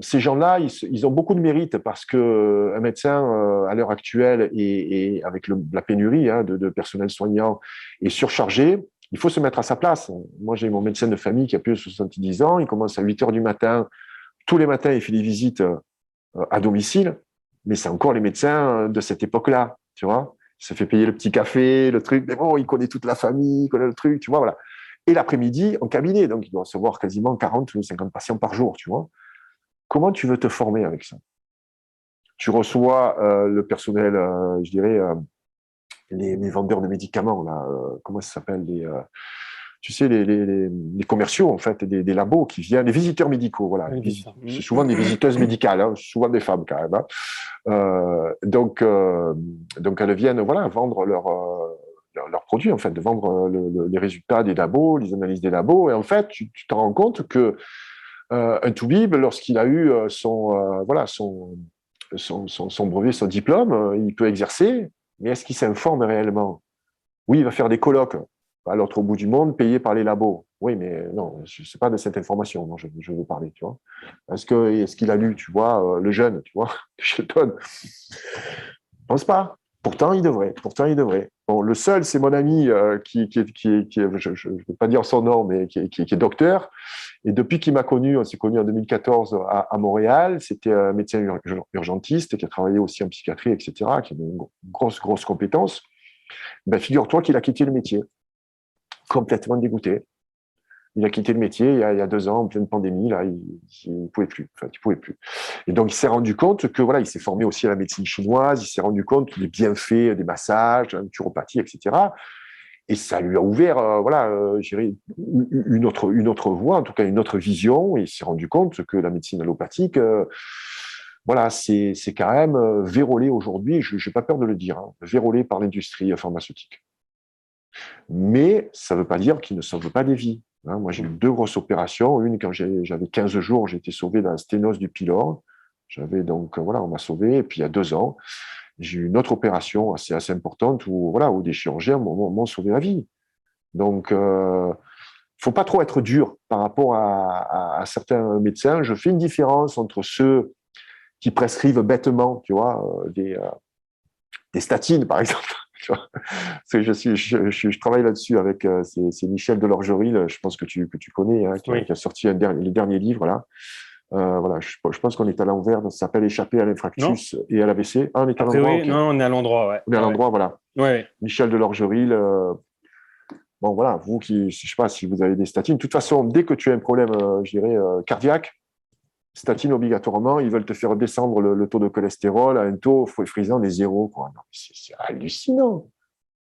ces gens-là, ils ont beaucoup de mérite parce qu'un médecin, à l'heure actuelle, et avec la pénurie hein, de personnel soignant, est surchargé. Il faut se mettre à sa place. Moi, j'ai mon médecin de famille qui a plus de 70 ans. Il commence à 8 heures du matin. Tous les matins, il fait des visites à domicile, mais c'est encore les médecins de cette époque-là, tu vois. Il se fait payer le petit café, le truc, mais bon, il connaît toute la famille, il connaît le truc, tu vois, voilà. Et l'après-midi, en cabinet, donc il doit recevoir quasiment 40 ou 50 patients par jour, tu vois. Comment tu veux te former avec ça? Tu reçois le personnel, je dirais, les vendeurs de médicaments, là, comment ça s'appelle tu sais, les commerciaux, en fait, des labos qui viennent, les visiteurs médicaux, voilà. C'est souvent des visiteuses médicales, hein, souvent des femmes quand même. Hein. Donc elles viennent voilà, vendre leurs produits, en fait, de vendre les résultats des labos, les analyses des labos. Et en fait, tu te rends compte que un toubib, lorsqu'il a eu voilà, son brevet, son diplôme, il peut exercer, mais est-ce qu'il s'informe réellement? Oui, il va faire des colloques à l'autre bout du monde, payés par les labos. Oui, mais non, je ne sais pas de cette information dont je veux parler, tu vois. Est-ce qu'il a lu, tu vois, le jeune, tu vois, je donne. Je pense pas. Pourtant, il devrait. Pourtant, il devrait. Bon, le seul, c'est mon ami qui est je ne vais pas dire son nom, mais qui est docteur. Et depuis qu'il m'a connu, on s'est connu en 2014 à Montréal. C'était un médecin urgentiste qui a travaillé aussi en psychiatrie, etc., qui a une grosse compétence. Ben, figure-toi qu'il a quitté le métier, complètement dégoûté. Il a quitté le métier il y a 2 ans, en pleine pandémie, là, il pouvait plus. Enfin, il pouvait plus. Et donc, il s'est rendu compte que, voilà, il s'est formé aussi à la médecine chinoise, il s'est rendu compte des bienfaits des massages, de la naturopathie, etc. Et ça lui a ouvert, voilà, je dirais, une autre voie, en tout cas, une autre vision. Et il s'est rendu compte que la médecine allopathique, voilà, c'est quand même vérolé aujourd'hui, je n'ai pas peur de le dire, hein, vérolé par l'industrie pharmaceutique. Mais ça ne veut pas dire qu'il ne sauve pas des vies. Hein. Moi, j'ai eu 2 grosses opérations. Une, quand j'avais 15 jours, j'ai été sauvé de la sténose du pylore. J'avais donc, voilà, on m'a sauvé. Et puis, il y a 2 ans, j'ai eu une autre opération assez importante où, voilà, où des chirurgiens m'ont sauvé la vie. Donc, faut pas trop être dur par rapport à certains médecins. Je fais une différence entre ceux qui prescrivent bêtement, tu vois, des statines, par exemple. Je travaille là-dessus avec c'est Michel Delorgeril, je pense que tu connais, hein, qui a sorti les derniers livres là. Voilà, je pense qu'on est à l'envers, ça s'appelle Échapper à l'infractus et à l'AVC. Ah, on est à l'endroit. Okay. Non, on est à l'endroit, ouais. On est à l'endroit, voilà. Ouais. Michel Delorgeril. Bon, voilà, vous qui, je sais pas si vous avez des statines. De toute façon, dès que tu as un problème, je dirais, cardiaque, statine obligatoirement, ils veulent te faire descendre le taux de cholestérol à un taux frisant des zéros, quoi. Non, c'est hallucinant.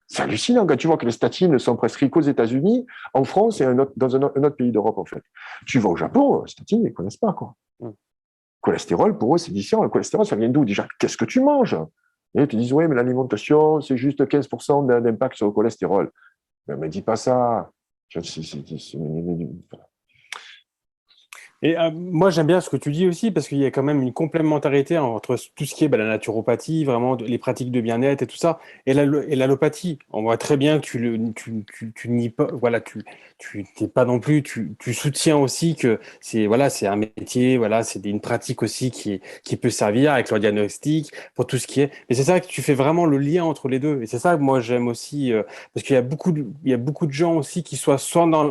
C'est hallucinant quand tu vois que les statines ne sont prescrites qu'aux États-Unis, en France et dans un autre pays d'Europe, en fait. Tu vas au Japon, les statines, ils ne connaissent pas, quoi. Cholestérol, pour eux, c'est différent. Le cholestérol, ça vient d'où? Déjà, qu'est-ce que tu manges? Et ils te disent, oui, mais l'alimentation, c'est juste 15% d'impact sur le cholestérol. Mais ne me dis pas ça. Et moi, j'aime bien ce que tu dis aussi parce qu'il y a quand même une complémentarité entre tout ce qui est la naturopathie, vraiment les pratiques de bien-être et tout ça, et l'allopathie. On voit très bien que tu nies pas, voilà, tu t'es pas non plus, tu soutiens aussi que c'est un métier, voilà, une pratique aussi qui peut servir avec leur diagnostic pour tout ce qui est. Mais c'est ça que tu fais vraiment le lien entre les deux. Et c'est ça que moi j'aime aussi parce qu'il y a il y a beaucoup de gens aussi qui soient soit dans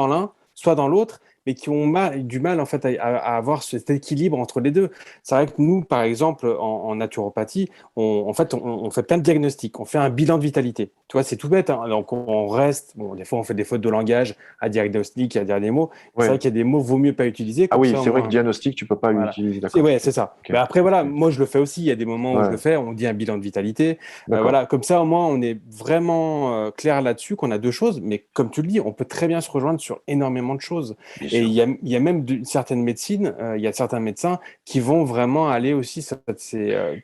l'un, soit dans l'autre mais qui ont du mal en fait à avoir cet équilibre entre les deux. C'est vrai que nous, par exemple, en naturopathie, en fait, on fait plein de diagnostics, on fait un bilan de vitalité. Tu vois, c'est tout bête, hein. Donc on reste, bon, des fois on fait des fautes de langage à diagnostic, à dire des mots. C'est vrai Ouais. qu'il y a des mots vaut mieux pas utiliser, Ah comme oui, ça au c'est vrai que moins. diagnostic, tu peux pas Voilà. l'utiliser, d'accord. Ouais, Ok. c'est ça. Ok. Mais après, voilà, Ok. moi je le fais aussi. Il y a des moments où je le Ouais, fais, on dit un bilan de vitalité. d'accord. Voilà, comme ça, au moins, on est vraiment clair là-dessus, qu'on a deux choses. Mais comme tu le dis, on peut très bien se rejoindre sur énormément de choses. Bien Et sûr. il y a même certaines médecines, il y a certains médecins qui vont vraiment aller aussi sur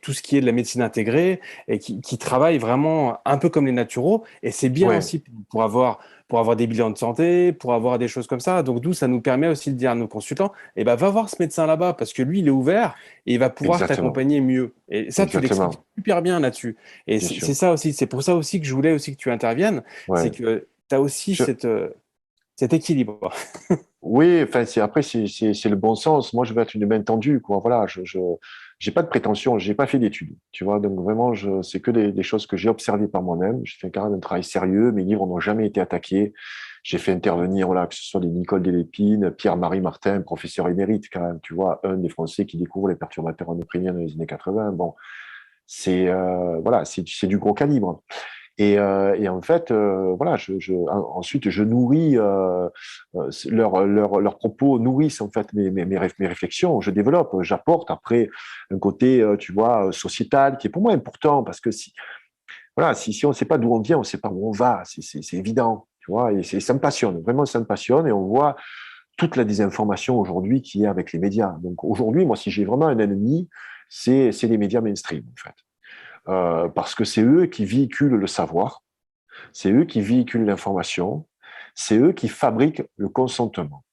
tout ce qui est de la médecine intégrée et qui travaillent vraiment un peu comme les naturaux. Et c'est bien Ouais, aussi pour avoir des bilans de santé, pour avoir des choses comme ça. Donc, d'où ça nous permet aussi de dire à nos consultants, eh ben, va voir ce médecin là-bas parce que lui, il est ouvert et il va pouvoir exactement. t'accompagner mieux. Et ça, tu l'expliques Exactement. super bien là-dessus. Et Bien c'est sûr. ça aussi, c'est pour ça aussi que je voulais aussi que tu interviennes, c'est Ouais. que tu as aussi Je, cet équilibre. Oui, enfin, après, c'est le bon sens. Moi, je veux être une main tendue, quoi. Voilà, j'ai pas de prétention, j'ai pas fait d'études, tu vois. Donc, vraiment, c'est que des choses que j'ai observées par moi-même. J'ai fait quand même un travail sérieux. Mes livres n'ont jamais été attaqués. J'ai fait intervenir, voilà, que ce soit des Nicole Delépine, Pierre-Marie Martin, professeur émérite, quand même, tu vois, un des Français qui découvre les perturbateurs endocriniens dans les années 80. Bon, voilà, c'est du gros calibre. Et en fait, voilà, ensuite je nourris leurs propos nourrissent en fait mes réflexions. Je développe, j'apporte après un côté, tu vois, sociétal qui est pour moi important parce que si voilà, si on ne sait pas d'où on vient, on ne sait pas où on va, c'est évident, tu vois. Et ça me passionne, vraiment ça me passionne. Et on voit toute la désinformation aujourd'hui qui est avec les médias. Donc aujourd'hui, moi, si j'ai vraiment un ennemi, c'est les médias mainstream en fait. Parce que c'est eux qui véhiculent le savoir, c'est eux qui véhiculent l'information, c'est eux qui fabriquent le consentement.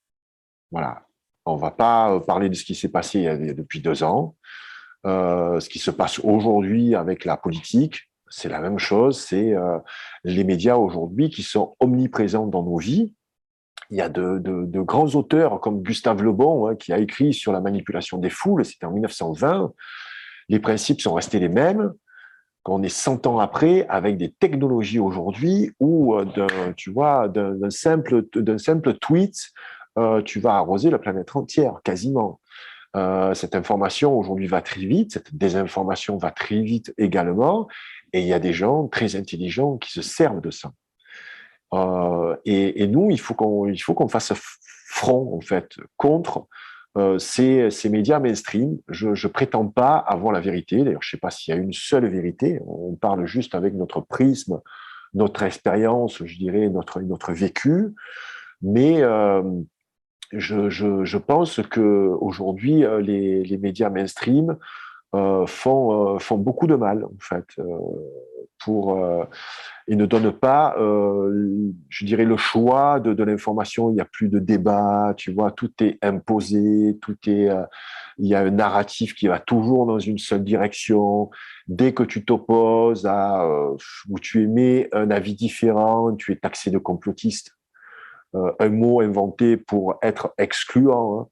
Voilà. On ne va pas parler de ce qui s'est passé depuis 2 ans. Ce qui se passe aujourd'hui avec la politique, c'est la même chose. C'est les médias aujourd'hui qui sont omniprésents dans nos vies. Il y a de grands auteurs comme Gustave Le Bon, hein, qui a écrit sur la manipulation des foules, c'était en 1920. Les principes sont restés les mêmes. Quand on est 100 ans après, avec des technologies aujourd'hui où, tu vois, d'un simple tweet, tu vas arroser la planète entière, quasiment. Cette information aujourd'hui va très vite, cette désinformation va très vite également, et il y a des gens très intelligents qui se servent de ça. Et nous, il faut qu'on fasse front en fait contre ces médias mainstream. Je prétends pas avoir la vérité. D'ailleurs, je sais pas s'il y a une seule vérité. On parle juste avec notre prisme, notre expérience, je dirais notre vécu. Mais je pense que aujourd'hui, les médias mainstream font beaucoup de mal en fait pour et ne donnent pas, je dirais, le choix de l'information. Il n'y a plus de débat, tu vois, tout est imposé, il y a un narratif qui va toujours dans une seule direction. Dès que tu t'opposes à ou tu émets un avis différent, tu es taxé de complotiste. Un mot inventé pour être excluant. Hein.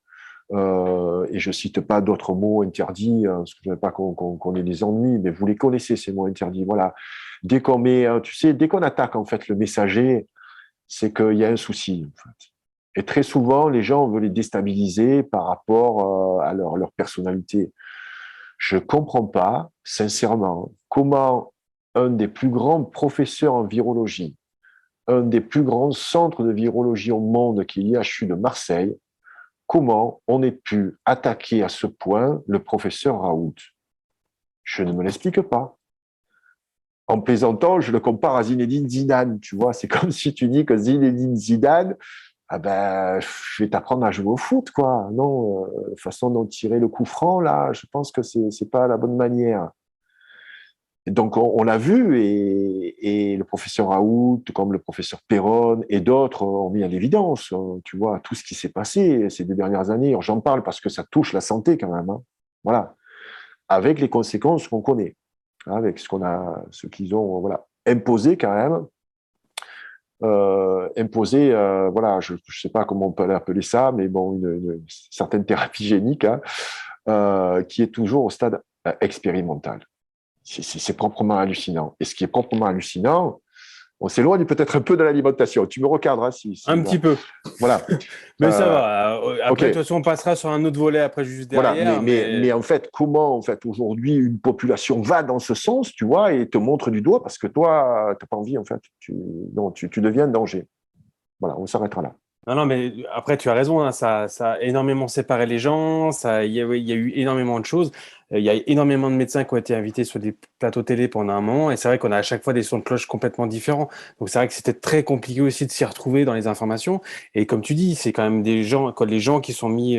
Et je cite pas d'autres mots interdits, hein, parce que je ne veux pas qu'on ait des ennuis, mais vous les connaissez, ces mots interdits. Voilà. Dès qu'on met, tu sais, dès qu'on attaque en fait le messager, c'est qu'il y a un souci. En fait. Et très souvent, les gens veulent les déstabiliser par rapport à leur personnalité. Je comprends pas, sincèrement, comment un des plus grands professeurs en virologie, un des plus grands centres de virologie au monde, qui est l'IHU de Marseille, comment on ait pu attaquer à ce point le professeur Raoult. Je ne me l'explique pas. En plaisantant, je le compare à Zinedine Zidane, tu vois. C'est comme si tu dis que Zinedine Zidane, ah ben, je vais t'apprendre à jouer au foot, quoi. Non, façon dont tirer le coup franc, là, je pense que c'est pas la bonne manière. Donc, on l'a vu et le professeur Raoult, comme le professeur Perron et d'autres ont mis en évidence, tu vois, tout ce qui s'est passé ces 2 dernières années. J'en parle parce que ça touche la santé quand même. Hein. Voilà. Avec les conséquences qu'on connaît, hein, avec ce qu'ils ont, voilà, imposé quand même. Imposé, voilà, je ne sais pas comment on peut appeler ça, mais bon, une certaine thérapie génique, hein, qui est toujours au stade expérimental. C'est proprement hallucinant. Et ce qui est proprement hallucinant, on s'éloigne peut-être un peu de l'alimentation. Tu me recadres, si Un bon. petit peu. Voilà. Mais ça va. Ok. Après, de toute façon, on passera sur un autre volet après juste Voilà. derrière. Mais en fait, comment en fait aujourd'hui une population va dans ce sens, tu vois, et te montre du doigt parce que toi, tu n'as pas envie en fait. Tu deviens un danger. Voilà, on s'arrêtera là. Non, non, mais après, tu as raison, hein, ça a énormément séparé les gens, il y a eu énormément de choses. Il y a énormément de médecins qui ont été invités sur des plateaux télé pendant un moment, et c'est vrai qu'on a à chaque fois des sons de cloche complètement différents. Donc c'est vrai que c'était très compliqué aussi de s'y retrouver dans les informations. Et comme tu dis, c'est quand même des gens, quoi, les gens qui sont mis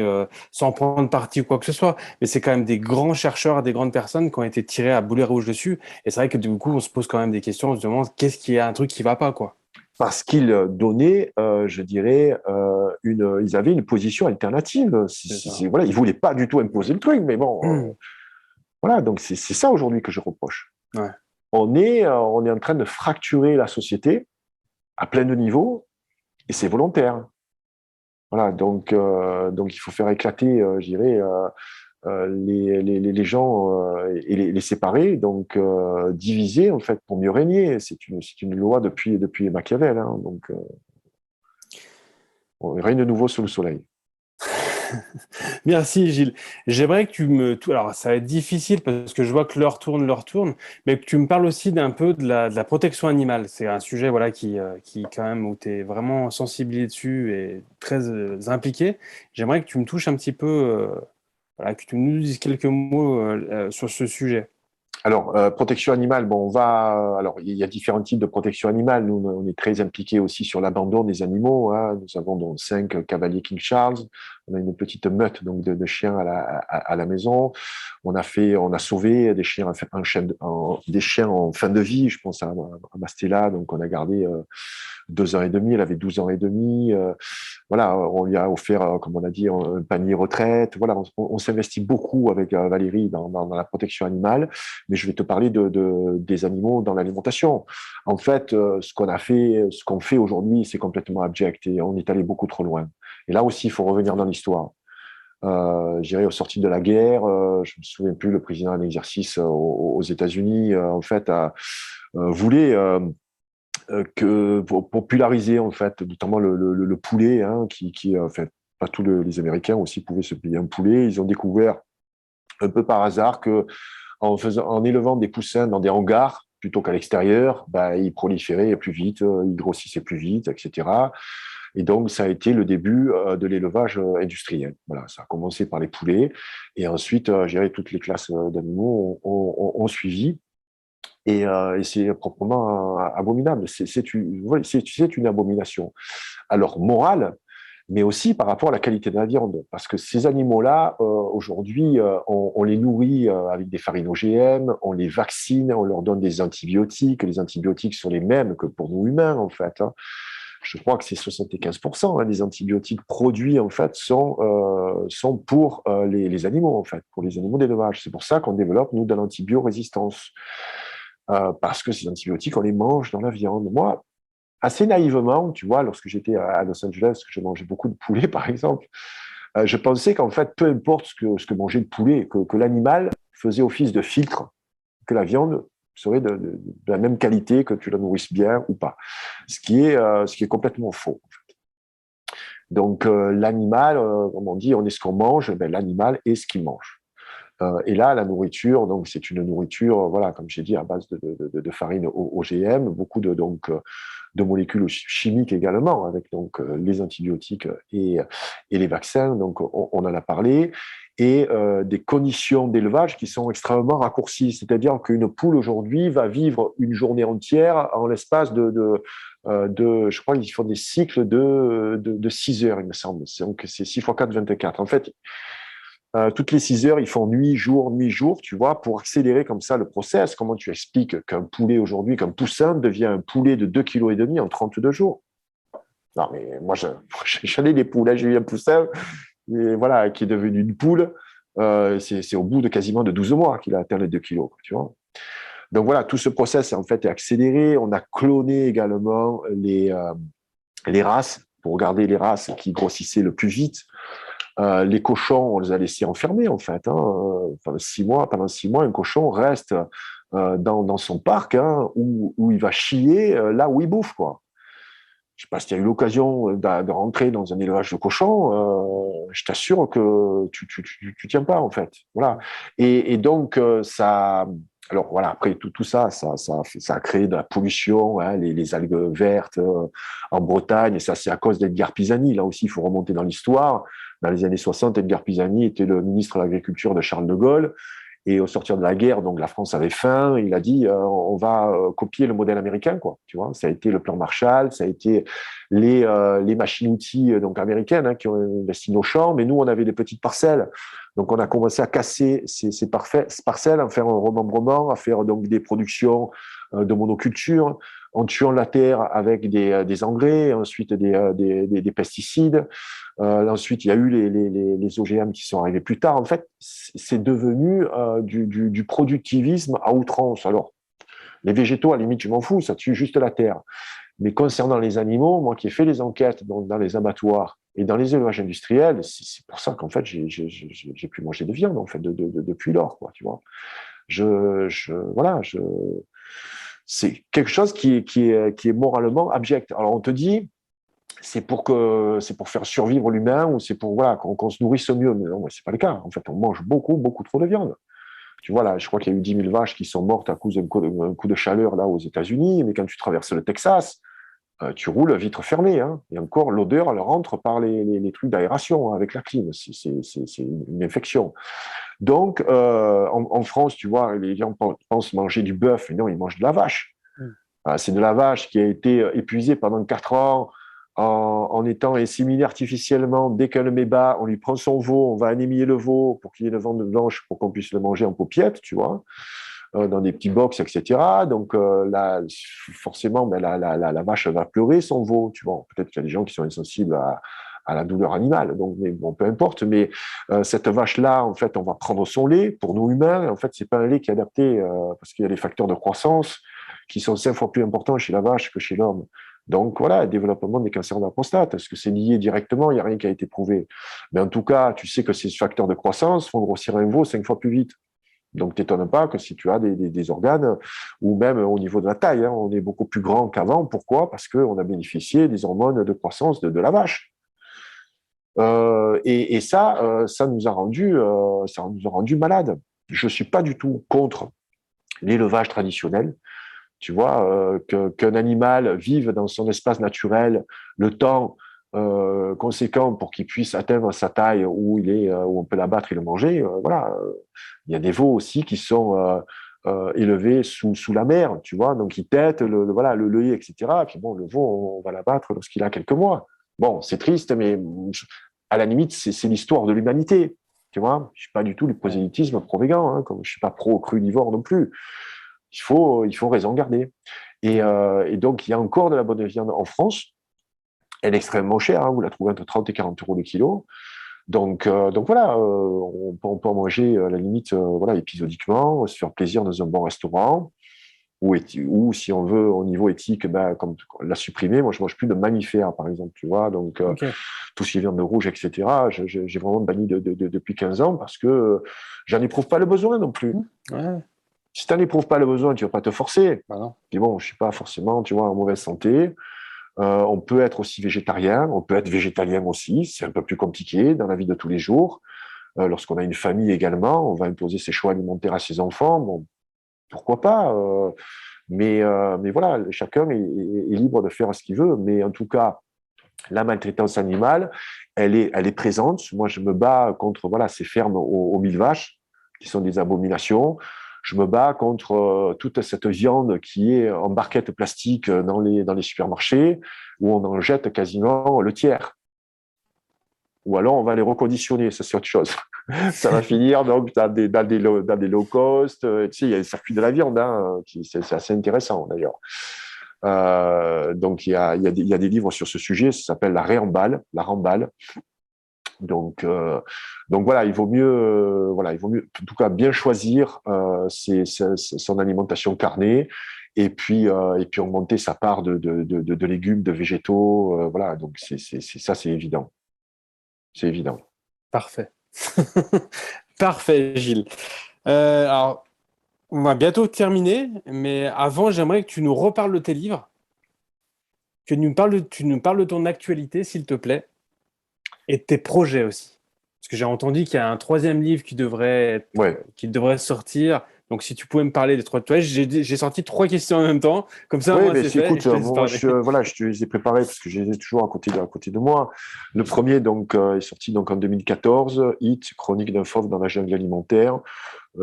sans prendre parti ou quoi que ce soit, mais c'est quand même des grands chercheurs, des grandes personnes qui ont été tirés à boulet rouge dessus. Et c'est vrai que du coup, on se pose quand même des questions, on se demande qu'est-ce qui est un truc qui va pas, quoi. Parce qu'ils donnaient, je dirais, ils avaient une position alternative. C'est ça. Voilà, ils voulaient pas du tout imposer le truc, mais bon, voilà. Donc c'est ça aujourd'hui que je reproche. Ouais. On est en train de fracturer la société à plein de niveaux, et c'est volontaire. Voilà, donc il faut faire éclater, je dirais, les gens et les séparer, donc diviser en fait pour mieux régner. C'est une loi depuis Machiavel. Hein, donc on règne de nouveau sous le soleil. Merci Gilles. J'aimerais que tu me... Alors ça va être difficile parce que je vois que l'heure tourne, mais que tu me parles aussi d'un peu de la protection animale. C'est un sujet voilà, qui quand même, où tu es vraiment sensibilisé dessus et très impliqué. J'aimerais que tu me touches un petit peu, voilà, que tu nous dises quelques mots sur ce sujet. Alors, protection animale, bon, alors, il y a différents types de protection animale. Nous, on est très impliqués aussi sur l'abandon des animaux. Hein. Nous avons donc 5 cavaliers King Charles. On a une petite meute donc de chiens à la maison. On a sauvé des chiens, des chiens en fin de vie. Je pense à Mastella, donc on a gardé 2 ans et demi. Elle avait 12 ans et demi. Voilà, on lui a offert, comme on a dit, un panier retraite. Voilà, on s'investit beaucoup avec Valérie dans la protection animale. Mais je vais te parler des animaux dans l'alimentation. En fait, ce qu'on fait aujourd'hui, c'est complètement abject et on est allé beaucoup trop loin. Et là aussi, il faut revenir dans l'histoire. J'irai aux sorties de la guerre, je me souviens plus, le président en exercice aux États-Unis, en fait, voulait pour populariser en fait, notamment le poulet, hein, en fait, pas tous les Américains aussi pouvaient se payer un poulet. Ils ont découvert un peu par hasard que en élevant des poussins dans des hangars plutôt qu'à l'extérieur, bah, ils proliféraient plus vite, ils grossissaient plus vite, etc. Et donc, ça a été le début de l'élevage industriel. Voilà, ça a commencé par les poulets, et ensuite, je dirais, toutes les classes d'animaux ont suivi. Et c'est proprement abominable. C'est une abomination. Alors, morale, mais aussi par rapport à la qualité de la viande. Parce que ces animaux-là, aujourd'hui, on les nourrit avec des farines OGM, on les vaccine, on leur donne des antibiotiques. Les antibiotiques sont les mêmes que pour nous humains, en fait. Hein. Je crois que c'est 75% des antibiotiques produits, en fait, sont pour les animaux, en fait, pour les animaux d'élevage. C'est pour ça qu'on développe, nous, de l'antibiorésistance. Parce que ces antibiotiques, on les mange dans la viande. Moi, assez naïvement, tu vois, lorsque j'étais à Los Angeles, que je mangeais beaucoup de poulet, par exemple, je pensais qu'en fait, peu importe ce que mangeait le poulet, que l'animal faisait office de filtre, que la viande serait de la même qualité, que tu la nourrisses bien ou pas. Ce qui est complètement faux. Donc, l'animal, comme on dit, on est ce qu'on mange, ben, l'animal est ce qu'il mange. Et là, la nourriture, donc c'est une nourriture, voilà, comme j'ai dit, à base de farine OGM, beaucoup de molécules chimiques également, avec donc les antibiotiques et les vaccins. Donc on en a parlé, et des conditions d'élevage qui sont extrêmement raccourcies. C'est-à-dire qu'une poule aujourd'hui va vivre une journée entière en l'espace je crois qu'ils font des cycles de 6 heures, il me semble. Donc c'est 6 fois 4, 24. En fait, toutes les 6 heures, ils font nuit, jour, tu vois, pour accélérer comme ça le process. Comment tu expliques qu'un poulet aujourd'hui, qu'un poussin devient un poulet de 2,5 kg en 32 jours? Non, mais moi, j'en ai des poules. Là, j'ai eu un poussin et voilà, qui est devenu une poule. C'est au bout de quasiment de 12 mois qu'il a atteint les 2 kilos, tu vois. Donc voilà, tout ce process en fait est accéléré. On a cloné également les races pour regarder les races qui grossissaient le plus vite. Les cochons, on les a laissés enfermés en fait. Pendant 6 mois, un cochon reste dans son parc où il va chier là où il bouffe, quoi. Je sais pas si tu as eu l'occasion de rentrer dans un élevage de cochons, je t'assure que tu tiens pas en fait. Voilà. Et donc ça. Alors voilà, après tout ça, ça a créé de la pollution, les algues vertes en Bretagne, et ça c'est à cause d'Edgar Pisani. Là aussi, il faut remonter dans l'histoire. Dans les années 60, Edgar Pisani était le ministre de l'Agriculture de Charles de Gaulle. Et au sortir de la guerre, donc la France avait faim. Il a dit on va copier le modèle américain, quoi. Tu vois, ça a été le plan Marshall, ça a été les machines-outils donc américaines qui ont investi nos champs. Mais nous, on avait des petites parcelles, donc on a commencé à casser ces parcelles, à faire un remembrement, à faire donc des productions de monoculture, en tuant la terre avec des engrais, ensuite des pesticides. Ensuite, il y a eu les OGM qui sont arrivés plus tard. En fait, c'est devenu du productivisme à outrance. Alors, les végétaux, à la limite, je m'en fous, ça tue juste la terre. Mais concernant les animaux, moi qui ai fait les enquêtes dans les abattoirs et dans les élevages industriels, c'est pour ça qu'en fait, j'ai pu manger de viande en fait depuis lors, quoi. Tu vois, voilà, c'est quelque chose qui est moralement abject. Alors on te dit, c'est pour faire survivre l'humain ou c'est pour voilà qu'on se nourrisse mieux. Mais non, c'est pas le cas. En fait, on mange beaucoup trop de viande. Tu vois là, je crois qu'il y a eu 10 000 vaches qui sont mortes à cause d'un coup de chaleur là aux États-Unis. Mais quand tu traverses le Texas, tu roules vitre fermée, hein, et encore l'odeur elle rentre par les trucs d'aération avec la clim. C'est une infection. Donc en France, tu vois, les gens pensent manger du bœuf, mais non, ils mangent de la vache. C'est de la vache qui a été épuisée pendant 4 ans en étant inséminée artificiellement. Dès qu'elle met bas, on lui prend son veau, on va anémier le veau pour qu'il y ait une vente blanche pour qu'on puisse le manger en paupiette, tu vois, dans des petits box, etc. Donc là, forcément, ben, la vache va pleurer son veau, tu vois. Peut-être qu'il y a des gens qui sont insensibles à la douleur animale, donc mais bon, peu importe. Mais cette vache-là, en fait, on va prendre son lait. Pour nous humains, en fait, c'est pas un lait qui est adapté parce qu'il y a des facteurs de croissance qui sont 5 fois plus importants chez la vache que chez l'homme. Donc voilà, développement des cancers de la prostate. Est-ce que c'est lié directement? Il n'y a rien qui a été prouvé. Mais en tout cas, tu sais que ces facteurs de croissance font grossir un veau 5 fois plus vite. Donc, t'étonnes pas que si tu as des organes, ou même au niveau de la taille, on est beaucoup plus grand qu'avant. Pourquoi? Parce qu'on a bénéficié des hormones de croissance de la vache. Et ça nous a rendu malades. Je suis pas du tout contre l'élevage traditionnel. Tu vois, qu'un animal vive dans son espace naturel le temps conséquent pour qu'il puisse atteindre sa taille où on peut l'abattre et le manger. Voilà. Il y a des veaux aussi qui sont élevés sous la mer, tu vois, donc ils tètent voilà, le lait, etc. Puis bon, le veau, on va l'abattre lorsqu'il a quelques mois. Bon, c'est triste, mais à la limite, c'est l'histoire de l'humanité. Tu vois, je suis pas du tout du prosélytisme pro-végan, comme je suis pas pro-crudivore non plus. Il faut raison garder. Et donc, il y a encore de la bonne viande en France. Elle est extrêmement chère. Vous la trouvez entre 30 et 40 euros le kilo. Donc voilà, on peut en manger à la limite voilà, épisodiquement, se faire plaisir dans un bon restaurant. Ou si on veut, au niveau éthique, comme la supprimer. Moi, je mange plus de mammifères, par exemple, tu vois. Donc, tout ce qui est viande rouge, etc., j'ai vraiment banni depuis 15 ans parce que j'en éprouve pas le besoin non plus. Ouais. Si tu n'en éprouves pas le besoin, tu ne vas pas te forcer. Bah non. Puis bon, je ne suis pas forcément, tu vois, en mauvaise santé. On peut être aussi végétarien, on peut être végétalien aussi. C'est un peu plus compliqué dans la vie de tous les jours. Lorsqu'on a une famille également, on va imposer ses choix alimentaires à ses enfants. Bon, pourquoi pas mais voilà, chacun est libre de faire ce qu'il veut. Mais en tout cas, la maltraitance animale, elle est présente. Moi, je me bats contre voilà, ces fermes aux 1000 vaches, qui sont des abominations. Je me bats contre toute cette viande qui est en barquette plastique dans les supermarchés, où on en jette quasiment le tiers. ou alors on va les reconditionner, ça c'est autre chose. Ça va finir donc dans des low cost. Tu sais, il y a le circuit de la viande, hein, c'est assez intéressant d'ailleurs. Donc il y a des livres sur ce sujet, ça s'appelle la remballe. Donc voilà, il vaut mieux en tout cas bien choisir son alimentation carnée et puis augmenter sa part de légumes, de végétaux, voilà. Donc ça c'est évident, c'est évident. Parfait. Parfait, Gilles. Alors, on va bientôt terminer, mais avant, j'aimerais que tu nous reparles de tes livres, tu nous parles de ton actualité, s'il te plaît, et de tes projets aussi. Parce que j'ai entendu qu'il y a un troisième livre Ouais. qui devrait sortir. Donc, si tu pouvais me parler des trois. Tu vois, j'ai sorti trois questions en même temps. Comme ça, Oui, moi, mais c'est fait et écoute, je te laisse moi, parler. voilà, je te les ai préparés parce que je les ai toujours à côté de moi. Le premier, donc, est sorti donc en 2014, Hit, Chronique d'un fauve dans la jungle alimentaire.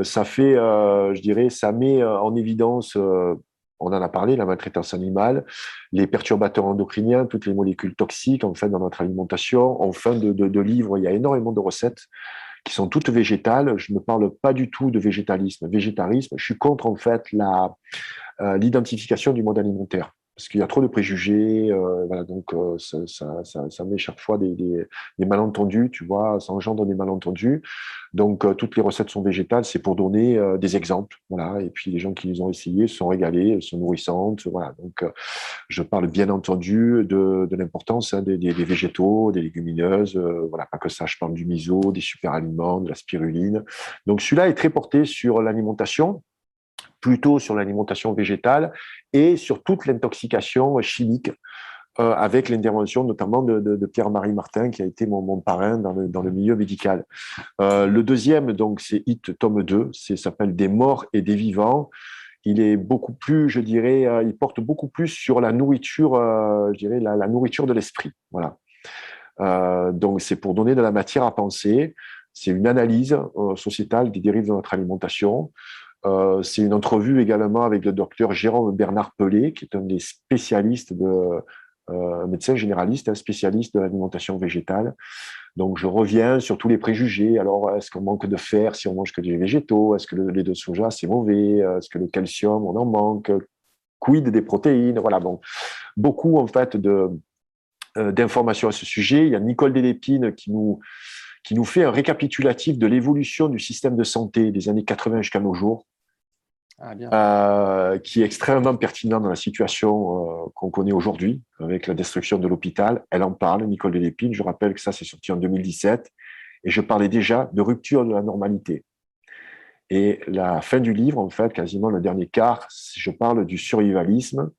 Ça fait, je dirais, ça met en évidence, on en a parlé, la maltraitance animale, les perturbateurs endocriniens, toutes les molécules toxiques, en fait, dans notre alimentation. En fin de livre, il y a énormément de recettes qui sont toutes végétales. Je ne parle pas du tout de végétarisme. Je suis contre, en fait, l'identification du mode alimentaire. Parce qu'il y a trop de préjugés, voilà, donc ça met chaque fois des malentendus, tu vois, ça engendre des malentendus. Donc toutes les recettes sont végétales, c'est pour donner des exemples, voilà. Et puis les gens qui les ont essayées se sont régalés, elles sont nourrissantes, voilà. Donc je parle bien entendu de l'importance hein, des végétaux, des légumineuses, voilà, pas que ça. Je parle du miso, des super aliments, de la spiruline. Donc celui-là est très porté sur l'alimentation, plutôt sur l'alimentation végétale et sur toute l'intoxication chimique avec l'intervention notamment de Pierre-Marie Martin, qui a été mon parrain dans le milieu médical. Le deuxième, donc, c'est Hit, tome 2, s'appelle Des morts et des vivants. Il est beaucoup plus, je dirais, il porte beaucoup plus sur la nourriture, je dirais, la nourriture de l'esprit. Voilà. Donc, c'est pour donner de la matière à penser. C'est une analyse sociétale des dérives de notre alimentation. C'est une entrevue également avec le docteur Jérôme Bernard Pelé, qui est un des spécialistes médecin généraliste, un spécialiste de l'alimentation végétale. Donc, je reviens sur tous les préjugés. Alors, est-ce qu'on manque de fer si on mange que des végétaux? Est-ce que le lait de soja, c'est mauvais? Est-ce que le calcium, on en manque? Quid des protéines? Voilà, bon. Beaucoup, en fait, d'informations à ce sujet. Il y a Nicole Delépine qui nous fait un récapitulatif de l'évolution du système de santé des années 80 jusqu'à nos jours, qui est extrêmement pertinent dans la situation qu'on connaît aujourd'hui, avec la destruction de l'hôpital. Elle en parle, Nicole Delépine. Je rappelle que ça, c'est sorti en 2017. Et je parlais déjà de rupture de la normalité. Et la fin du livre, en fait, quasiment le dernier quart, je parle du survivalisme.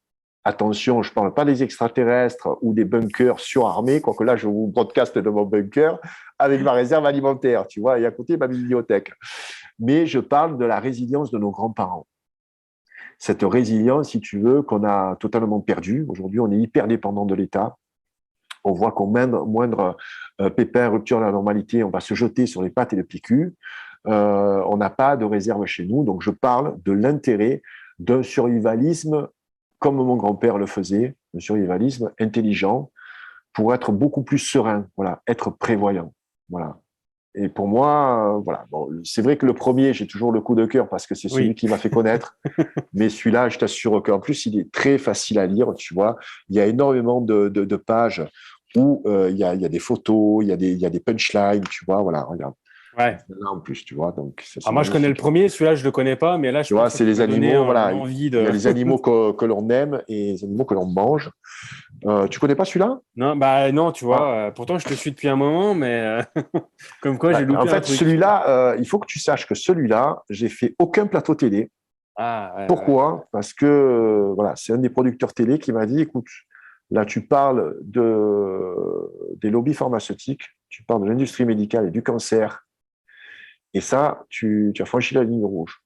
Attention, je ne parle pas des extraterrestres ou des bunkers surarmés, quoique là, je vous broadcast de mon bunker avec ma réserve alimentaire, tu vois, et à côté, ma bibliothèque. Mais je parle de la résilience de nos grands-parents. Cette résilience, si tu veux, qu'on a totalement perdue. Aujourd'hui, on est hyper dépendant de l'État. On voit qu'au moindre pépin, rupture de la normalité, on va se jeter sur les pattes et le PQ. On n'a pas de réserve chez nous. Donc, je parle de l'intérêt d'un survivalisme comme mon grand-père le faisait, un survivalisme intelligent, pour être beaucoup plus serein, voilà, être prévoyant. Voilà. Et pour moi, voilà. Bon, c'est vrai que le premier, j'ai toujours le coup de cœur parce que c'est celui qui m'a fait connaître. Mais celui-là, je t'assure qu'en plus, il est très facile à lire, tu vois. Il y a énormément de pages où il y a des photos, il y a des punchlines, tu vois. Voilà, regarde. Ouais. Là, en plus, tu vois. Donc, Alors moi, je connais le magnifique. premier, celui-là, je ne le connais pas, mais là, je Tu vois, pense que c'est tu les m'as donné animaux, voilà. l'envie Il y a de. les animaux que l'on aime et les animaux que l'on mange. Tu connais pas celui-là? Non, bah non, tu vois. Ah, Pourtant, je te suis depuis un moment, mais comme quoi, j'ai en loupé un fait, truc. celui-là, il faut que tu saches que celui-là, j'ai fait aucun plateau télé. Ah, ouais, ouais. Pourquoi? Parce que voilà, c'est un des producteurs télé qui m'a dit, écoute, là, tu parles des lobbies pharmaceutiques, tu parles de l'industrie médicale et du cancer, et ça, tu as franchi la ligne rouge.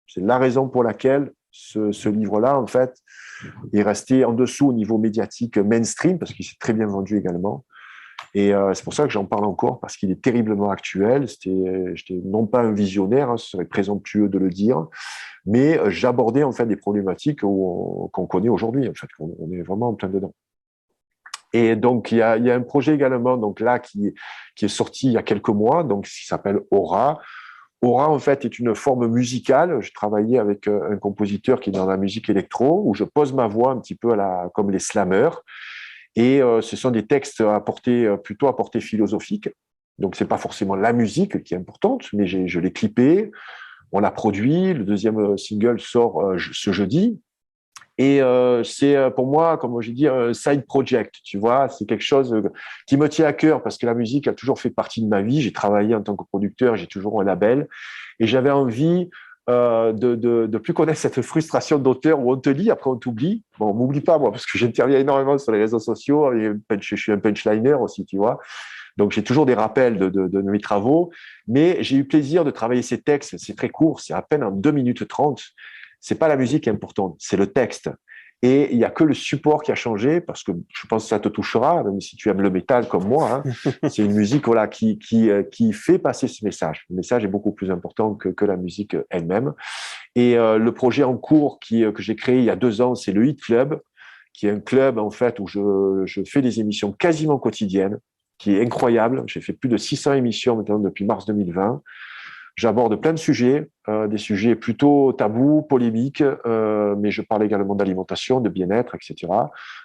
C'est la raison pour laquelle ce livre-là, en fait, est resté en dessous au niveau médiatique mainstream, parce qu'il s'est très bien vendu également. Et c'est pour ça que j'en parle encore, parce qu'il est terriblement actuel. J'étais non pas un visionnaire, hein, ce serait présomptueux de le dire, mais j'abordais en fait des problématiques qu'on connaît aujourd'hui. En fait, on est vraiment en plein dedans. Et donc, il y a un projet également donc là qui est sorti il y a quelques mois, donc qui s'appelle Aura. Aura, en fait, est une forme musicale. Je travaillais avec un compositeur qui est dans la musique électro, où je pose ma voix un petit peu comme les slammers. Et ce sont des textes plutôt à portée philosophique. Donc, c'est pas forcément la musique qui est importante, mais je l'ai clippé, on l'a produit. Le deuxième single sort ce jeudi. Et c'est pour moi, comme j'ai dit, un side project, tu vois. C'est quelque chose qui me tient à cœur parce que la musique a toujours fait partie de ma vie. J'ai travaillé en tant que producteur, j'ai toujours un label. Et j'avais envie de plus connaître cette frustration d'auteur où on te lit, après on t'oublie. Bon, on m'oublie pas, moi, parce que j'interviens énormément sur les réseaux sociaux. Et je suis un punchliner aussi, tu vois. Donc, j'ai toujours des rappels de mes travaux. Mais j'ai eu plaisir de travailler ces textes. C'est très court, c'est à peine en 2 minutes 30. C'est pas la musique qui est importante, c'est le texte. Et il y a que le support qui a changé, parce que je pense que ça te touchera, même si tu aimes le métal comme moi. Hein. C'est une musique voilà, qui fait passer ce message. Le message est beaucoup plus important que la musique elle-même. Et le projet en cours que j'ai créé il y a 2 ans, c'est le Hit Club, qui est un club en fait où je fais des émissions quasiment quotidiennes, qui est incroyable. J'ai fait plus de 600 émissions maintenant depuis mars 2020. J'aborde plein de sujets, des sujets plutôt tabous, polémiques, mais je parle également d'alimentation, de bien-être, etc.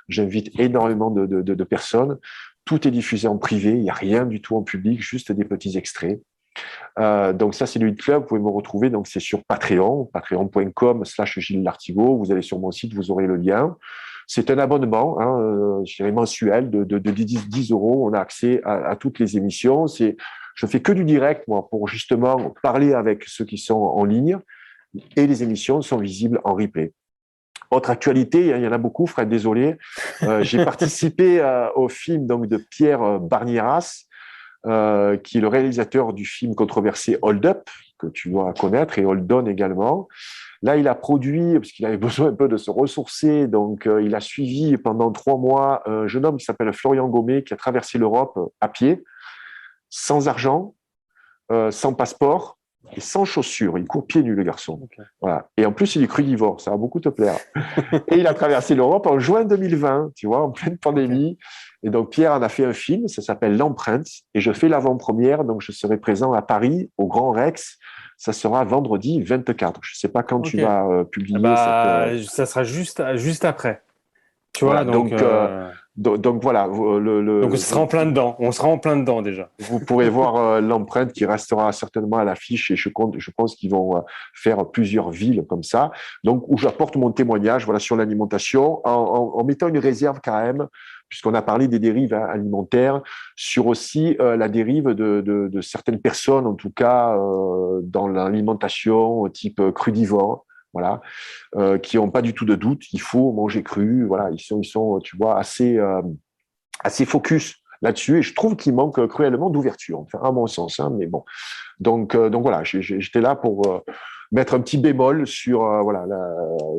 J'invite énormément de personnes. Tout est diffusé en privé, il n'y a rien du tout en public, juste des petits extraits. Donc ça, c'est le Hit Club. Vous pouvez me retrouver. Donc c'est sur Patreon, patreon.com/Gilles Lartigot. Vous allez sur mon site, vous aurez le lien. C'est un abonnement, hein, je dirais mensuel de 10 euros. On a accès à toutes les émissions. Je fais que du direct, moi, pour justement parler avec ceux qui sont en ligne. Et les émissions sont visibles en replay. Autre actualité, il y en a beaucoup, Fred, désolé. J'ai participé au film donc de Pierre Barnieras, qui est le réalisateur du film controversé Hold Up, que tu dois connaître, et Hold On également. Là, il a produit, parce qu'il avait besoin un peu de se ressourcer, donc il a suivi pendant 3 mois un jeune homme qui s'appelle Florian Gommet, qui a traversé l'Europe à pied, sans argent, sans passeport et sans chaussures. Il court pieds nus, le garçon. Okay. Voilà. Et en plus, il est crudivore, ça va beaucoup te plaire. Et il a traversé l'Europe en juin 2020, tu vois, en pleine pandémie. Okay. Et donc, Pierre en a fait un film, ça s'appelle L'Empreinte, et je fais l'avant-première, donc je serai présent à Paris, au Grand Rex. Ça sera vendredi 24. Je ne sais pas quand tu vas publier. Ça sera juste après. Tu vois, voilà, donc voilà. Donc on sera en plein dedans. On sera en plein dedans déjà. Vous pourrez voir l'empreinte qui restera certainement à l'affiche et je pense qu'ils vont faire plusieurs villes comme ça. Donc où j'apporte mon témoignage, voilà, sur l'alimentation, en mettant une réserve quand même, puisqu'on a parlé des dérives alimentaires, sur aussi la dérive de certaines personnes, en tout cas dans l'alimentation type crudivore. Voilà, qui n'ont pas du tout de doute. Il faut manger cru. Voilà, ils sont, tu vois, assez focus là-dessus. Et je trouve qu'il manque cruellement d'ouverture, enfin, à mon sens. Hein, mais bon, donc voilà, j'étais là pour mettre un petit bémol sur voilà,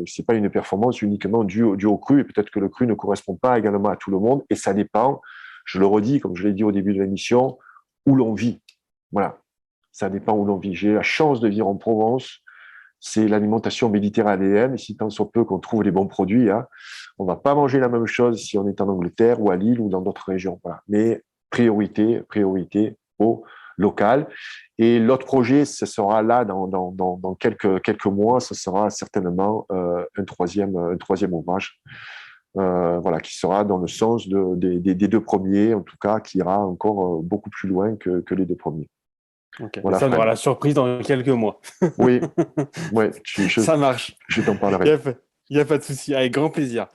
c'est pas une performance uniquement due au cru. Et peut-être que le cru ne correspond pas également à tout le monde. Et ça dépend. Je le redis, comme je l'ai dit au début de l'émission, où l'on vit. Voilà, ça dépend où l'on vit. J'ai la chance de vivre en Provence. C'est l'alimentation méditerranéenne, et si tant soit peu qu'on trouve les bons produits, hein, on va pas manger la même chose si on est en Angleterre ou à Lille ou dans d'autres régions. Voilà. Mais priorité au local. Et l'autre projet, ce sera là dans quelques mois, ce sera certainement un troisième ouvrage, voilà, qui sera dans le sens des 2 premiers, en tout cas, qui ira encore beaucoup plus loin que les 2 premiers. Okay. Voilà, ça, on aura la surprise dans quelques mois. Oui, ouais, ça marche. Je t'en parlerai. Il n'y a pas de souci, avec grand plaisir.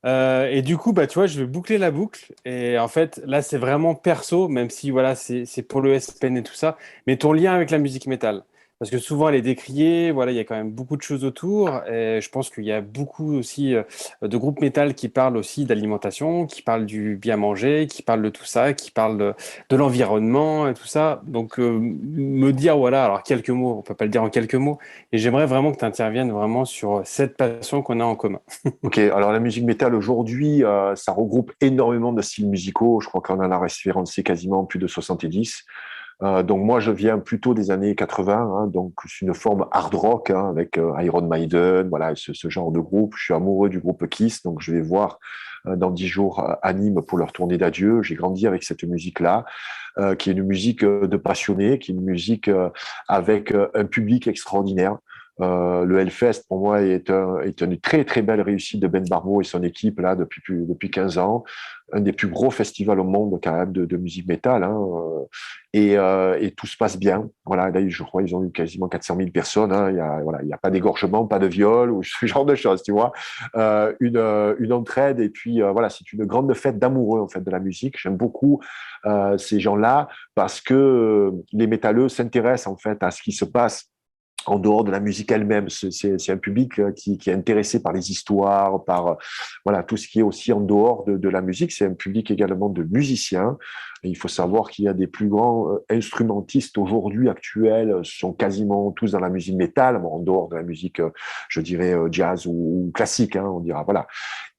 Et du coup, tu vois, je vais boucler la boucle. Et en fait, là, c'est vraiment perso, même si voilà, c'est pour le SPN et tout ça. Mais ton lien avec la musique métal. Parce que souvent, elle est décriée, voilà, il y a quand même beaucoup de choses autour. Et je pense qu'il y a beaucoup aussi de groupes métal qui parlent aussi d'alimentation, qui parlent du bien manger, qui parlent de tout ça, qui parlent de l'environnement et tout ça. Donc, me dire, voilà, alors quelques mots, on peut pas le dire en quelques mots. Et j'aimerais vraiment que tu interviennes vraiment sur cette passion qu'on a en commun. Ok, alors la musique métal aujourd'hui, ça regroupe énormément de styles musicaux. Je crois qu'on en a référencé quasiment plus de 70. Donc moi, je viens plutôt des années 80, hein, donc c'est une forme hard rock hein, avec Iron Maiden, voilà, ce genre de groupe. Je suis amoureux du groupe Kiss, donc je vais voir dans 10 jours à Nîmes pour leur tournée d'adieu. J'ai grandi avec cette musique-là, qui est une musique de passionnés, qui est une musique avec un public extraordinaire. Le Hellfest, pour moi, est une très, très belle réussite de Ben Barbeau et son équipe là depuis 15 ans. Un des plus gros festivals au monde, quand même, de musique métal. Hein, et tout se passe bien. Voilà, là, je crois qu'ils ont eu quasiment 400 000 personnes. Hein, il y a pas d'égorgement, pas de viol ou ce genre de choses, tu vois. Une entraide et puis voilà, c'est une grande fête d'amoureux en fait de la musique. J'aime beaucoup ces gens-là parce que les métalleux s'intéressent en fait à ce qui se passe en dehors de la musique elle-même. C'est un public qui est intéressé par les histoires, par voilà tout ce qui est aussi en dehors de la musique. C'est un public également de musiciens. Et il faut savoir qu'il y a des plus grands instrumentistes aujourd'hui actuels sont quasiment tous dans la musique métal, bon, en dehors de la musique, je dirais jazz ou classique, hein, on dira voilà.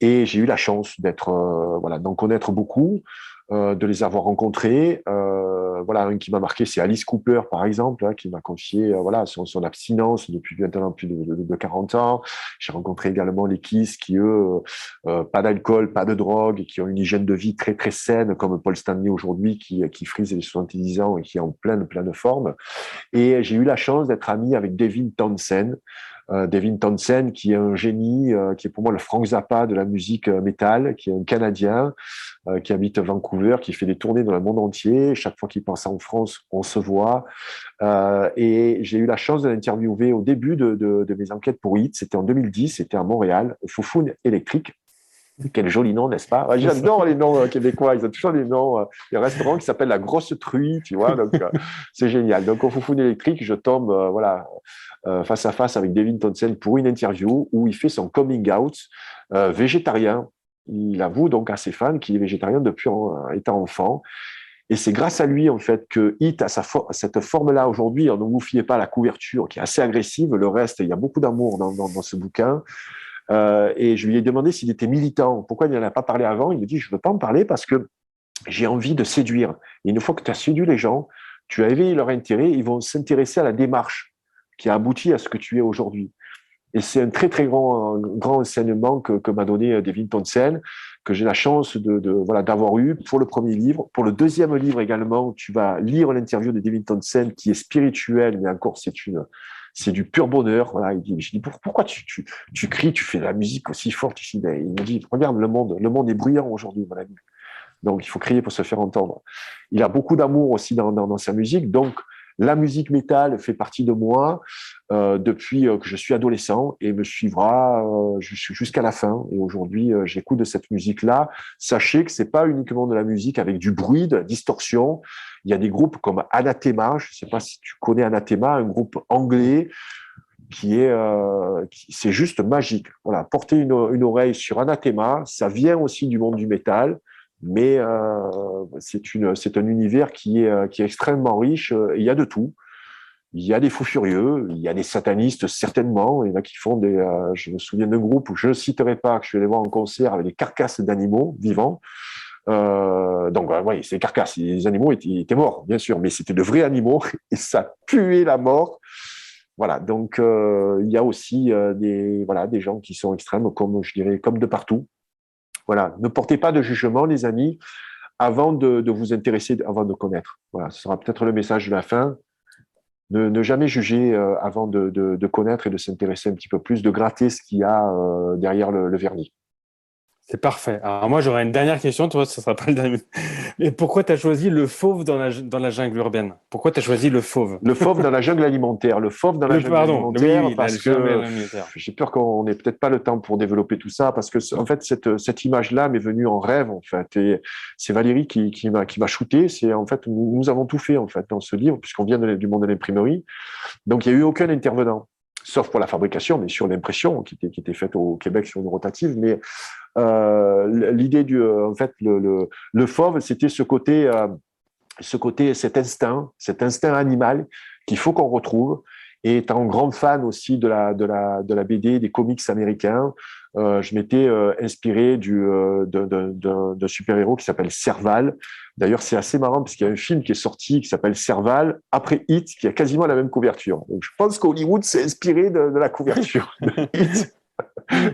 Et j'ai eu la chance d'être voilà d'en connaître beaucoup. De les avoir rencontrés. Voilà, un qui m'a marqué, c'est Alice Cooper, par exemple, hein, qui m'a confié voilà, son abstinence depuis maintenant plus de 40 ans. J'ai rencontré également les Kiss qui, eux, pas d'alcool, pas de drogue, et qui ont une hygiène de vie très, très saine, comme Paul Stanley aujourd'hui, qui frise les 70 ans et qui est en pleine forme. Et j'ai eu la chance d'être ami avec Devin Townsend, Devin Townsend, qui est un génie, qui est pour moi le Frank Zappa de la musique métal, qui est un Canadien, qui habite Vancouver, qui fait des tournées dans le monde entier. Chaque fois qu'il passe en France, on se voit. Et j'ai eu la chance de l'interviewer au début de mes enquêtes pour HIT. C'était en 2010, c'était à Montréal, au Foufoune électrique. Quel joli nom, n'est-ce pas? Ouais, j'adore les noms québécois. Ils ont toujours des noms. Il y a un restaurant qui s'appelle La Grosse Truie, tu vois. Donc, c'est génial. Donc, au Foufoune électrique, je tombe voilà, face à face avec Devin Townsend pour une interview où il fait son coming out végétarien. Il avoue donc à ses fans qu'il est végétarien depuis étant enfant. Et c'est grâce à lui, en fait, que Hit a cette forme-là aujourd'hui. Ne vous fiez pas à la couverture qui est assez agressive. Le reste, il y a beaucoup d'amour dans ce bouquin. Et je lui ai demandé s'il était militant. Pourquoi il n'en a pas parlé avant? Il me dit, je ne veux pas en parler parce que j'ai envie de séduire. Et une fois que tu as séduit les gens, tu as éveillé leur intérêt, ils vont s'intéresser à la démarche qui a abouti à ce que tu es aujourd'hui. Et c'est un très, très grand enseignement que m'a donné Devin Townsend, que j'ai la chance voilà, d'avoir eu pour le premier livre. Pour le deuxième livre également, tu vas lire l'interview de Devin Townsend qui est spirituelle, mais encore, c'est du pur bonheur. Voilà, je dis, pourquoi tu cries, tu fais de la musique aussi forte ici? Il me dit, regarde, le monde est bruyant aujourd'hui, mon ami. Donc, il faut crier pour se faire entendre. Il a beaucoup d'amour aussi dans sa musique. Donc, la musique métal fait partie de moi depuis que je suis adolescent et me suivra jusqu'à la fin. Et aujourd'hui, j'écoute de cette musique-là. Sachez que c'est pas uniquement de la musique avec du bruit, de la distorsion. Il y a des groupes comme Anathema. Je ne sais pas si tu connais Anathema, un groupe anglais c'est juste magique. Voilà, porter une oreille sur Anathema, ça vient aussi du monde du métal. Mais c'est un univers qui est extrêmement riche. Il y a de tout. Il y a des fous furieux, il y a des satanistes certainement. Il y en a qui font je me souviens d'un groupe où je ne citerai pas, que je suis allé voir en concert avec des carcasses d'animaux vivants. Donc oui, ces carcasses, les animaux étaient morts, bien sûr, mais c'était de vrais animaux et ça puait la mort. Voilà, donc il y a aussi des gens qui sont extrêmes, comme je dirais, comme de partout. Voilà, ne portez pas de jugement, les amis, avant de vous intéresser, avant de connaître. Voilà, ce sera peut-être le message de la fin. Ne jamais juger avant de connaître et de s'intéresser un petit peu plus, de gratter ce qu'il y a derrière le vernis. C'est parfait. Alors moi, j'aurais une dernière question. Toi, ce ne sera pas le dernier. Mais pourquoi tu as choisi le fauve dans la jungle urbaine? Pourquoi tu as choisi le fauve? Le fauve dans la jungle alimentaire. Le fauve dans la jungle Pardon, alimentaire, oui, parce la jungle que alimentaire. j'ai peur qu'on n'ait peut-être pas le temps pour développer tout ça, parce que en fait, cette image-là m'est venue en rêve, en fait. Et c'est Valérie qui m'a shooté. C'est en fait, nous avons tout fait, en fait, dans ce livre, puisqu'on vient du monde de l'imprimerie. Donc, il n'y a eu aucun intervenant, sauf pour la fabrication, mais sur l'impression qui était faite au Québec sur une rotative. Mais l'idée en fait, le fauve, c'était cet instinct animal qu'il faut qu'on retrouve. Et étant grand fan aussi de la BD, des comics américains, je m'étais inspiré d'un super-héros qui s'appelle Serval. D'ailleurs, c'est assez marrant parce qu'il y a un film qui est sorti qui s'appelle Serval, après Hit, qui a quasiment la même couverture. Donc, je pense qu'Hollywood s'est inspiré de la couverture de Hit.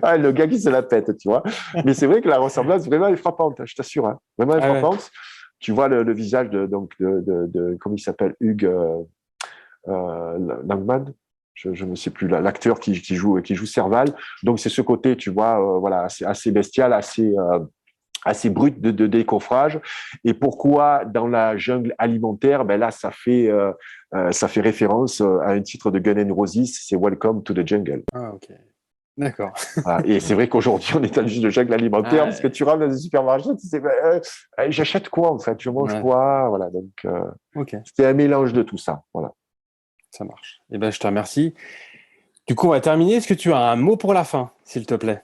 Ah, le gars qui se la pète, tu vois. Mais c'est vrai que la ressemblance, vraiment, est frappante, je t'assure. Hein. Vraiment, elle est frappante. Tu vois le visage de comment il s'appelle, Hugh Langman. Je ne sais plus, l'acteur qui joue Serval. Donc, c'est ce côté, tu vois, voilà, assez bestial, assez brut de décoffrage. Et pourquoi dans la jungle alimentaire, ben là, ça fait référence à un titre de Guns N' Roses, c'est Welcome to the Jungle. Ah, ok. D'accord. Voilà. Et c'est vrai qu'aujourd'hui, on est dans une jungle alimentaire parce que tu rentres dans un supermarché, tu sais, j'achète quoi en fait, je mange quoi, voilà. Donc, c'était un mélange de tout ça. Voilà. Ça marche. Eh ben, je te remercie. Du coup, on va terminer. Est-ce que tu as un mot pour la fin, s'il te plaît?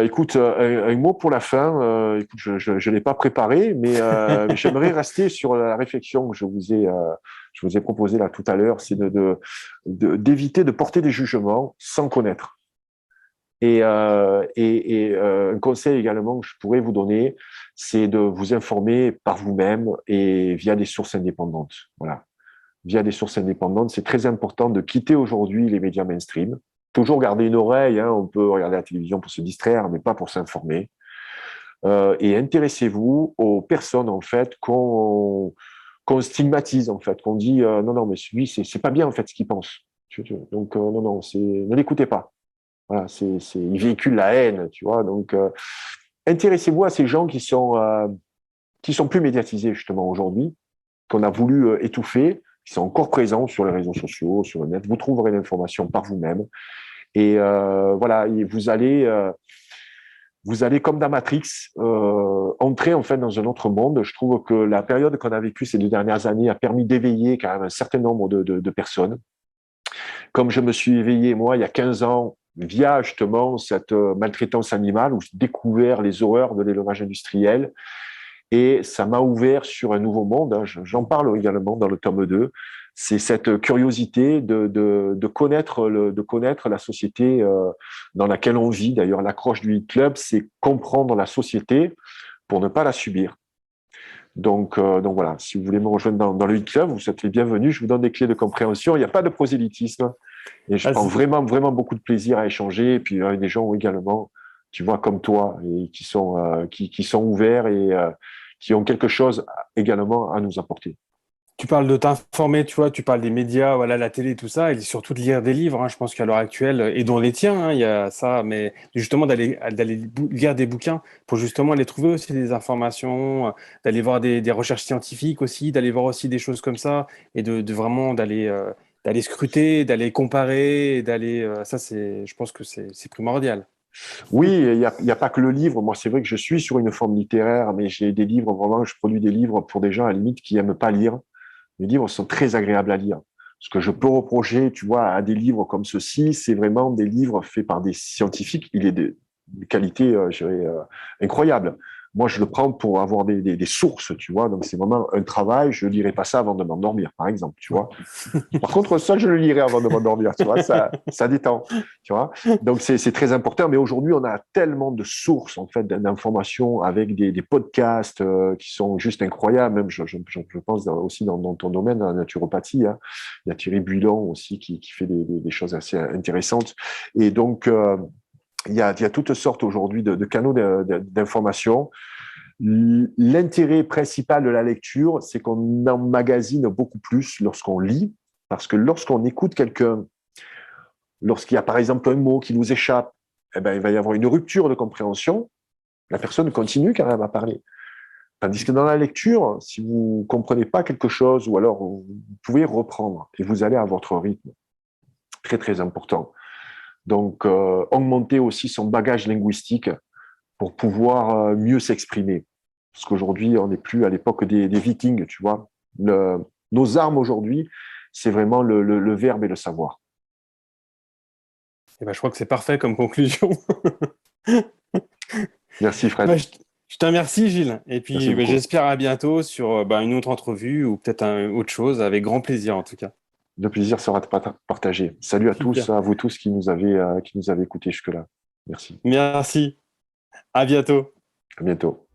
Écoute, un mot pour la fin. Écoute, je l'ai pas préparé, mais j'aimerais rester sur la réflexion que je vous ai proposée là tout à l'heure, c'est d'éviter de porter des jugements sans connaître. Et un conseil également que je pourrais vous donner, c'est de vous informer par vous-même et via des sources indépendantes. Voilà. Via des sources indépendantes, c'est très important de quitter aujourd'hui les médias mainstream. Toujours garder une oreille, hein, on peut regarder la télévision pour se distraire, mais pas pour s'informer. Et intéressez-vous aux personnes en fait qu'on stigmatise en fait, qu'on dit non non mais lui c'est pas bien en fait ce qu'il pense. Donc non non ne l'écoutez pas. Voilà, il véhicule la haine, tu vois. Donc intéressez-vous à ces gens qui sont plus médiatisés justement aujourd'hui, qu'on a voulu étouffer, qui sont encore présents sur les réseaux sociaux, sur le net. Vous trouverez l'information par vous-même. Et voilà, vous allez comme dans Matrix entrer en fait dans un autre monde. Je trouve que la période qu'on a vécue ces 2 dernières années a permis d'éveiller quand même un certain nombre de personnes. Comme je me suis éveillé moi il y a 15 ans via justement cette maltraitance animale où j'ai découvert les horreurs de l'élevage industriel. Et ça m'a ouvert sur un nouveau monde. Hein. J'en parle également dans le tome 2. C'est cette curiosité de connaître la société dans laquelle on vit. D'ailleurs, l'accroche du Hit Club, c'est comprendre la société pour ne pas la subir. Donc voilà, si vous voulez me rejoindre dans le Hit Club, vous êtes les bienvenus. Je vous donne des clés de compréhension. Il n'y a pas de prosélytisme. Et je prends vraiment, vraiment beaucoup de plaisir à échanger. Et puis, des gens également, tu vois, comme toi, et qui sont ouverts et qui ont quelque chose également à nous apporter. Tu parles de t'informer, tu vois, tu parles des médias, voilà, la télé, tout ça, et surtout de lire des livres. Hein, je pense qu'à l'heure actuelle, et dont les tiens, hein, il y a ça, mais justement d'aller lire des bouquins pour justement aller trouver aussi des informations, d'aller voir des recherches scientifiques aussi, d'aller voir aussi des choses comme ça, et de vraiment d'aller scruter, d'aller comparer, ça, je pense que c'est primordial. Oui, il y a pas que le livre. Moi, c'est vrai que je suis sur une forme littéraire, mais j'ai des livres, vraiment, je produis des livres pour des gens à la limite qui n'aiment pas lire. Les livres sont très agréables à lire. Ce que je peux reprocher, tu vois, à des livres comme ceux-ci, c'est vraiment des livres faits par des scientifiques. Il est de qualité, je dirais, incroyable. Moi, je le prends pour avoir des sources, tu vois. Donc, c'est vraiment un travail. Je ne lirai pas ça avant de m'endormir, par exemple, tu vois. Par contre, ça, je le lirai avant de m'endormir, tu vois. Ça détend, tu vois. Donc, c'est très important. Mais aujourd'hui, on a tellement de sources, en fait, d'informations avec des podcasts qui sont juste incroyables. Même, je pense aussi dans ton domaine, la naturopathie. Hein. Il y a Thierry Builon aussi qui fait des choses assez intéressantes. Et donc, il y a toutes sortes aujourd'hui de canaux d'information. L'intérêt principal de la lecture, c'est qu'on emmagasine beaucoup plus lorsqu'on lit, parce que lorsqu'on écoute quelqu'un, lorsqu'il y a par exemple un mot qui nous échappe, eh ben, il va y avoir une rupture de compréhension. La personne continue quand même à parler. Tandis que dans la lecture, si vous ne comprenez pas quelque chose, ou alors vous pouvez reprendre et vous allez à votre rythme. Très, très important. Donc, augmenter aussi son bagage linguistique pour pouvoir mieux s'exprimer. Parce qu'aujourd'hui, on n'est plus à l'époque des Vikings, tu vois. Nos armes aujourd'hui, c'est vraiment le verbe et le savoir. Et ben, je crois que c'est parfait comme conclusion. Merci Fred. Ouais, je te remercie Gilles. Et puis j'espère à bientôt sur une autre entrevue ou peut-être autre chose, avec grand plaisir en tout cas. Le plaisir sera partagé. Salut à tous, à vous tous qui nous avez écoutés jusque-là. Merci. Merci. À bientôt. À bientôt.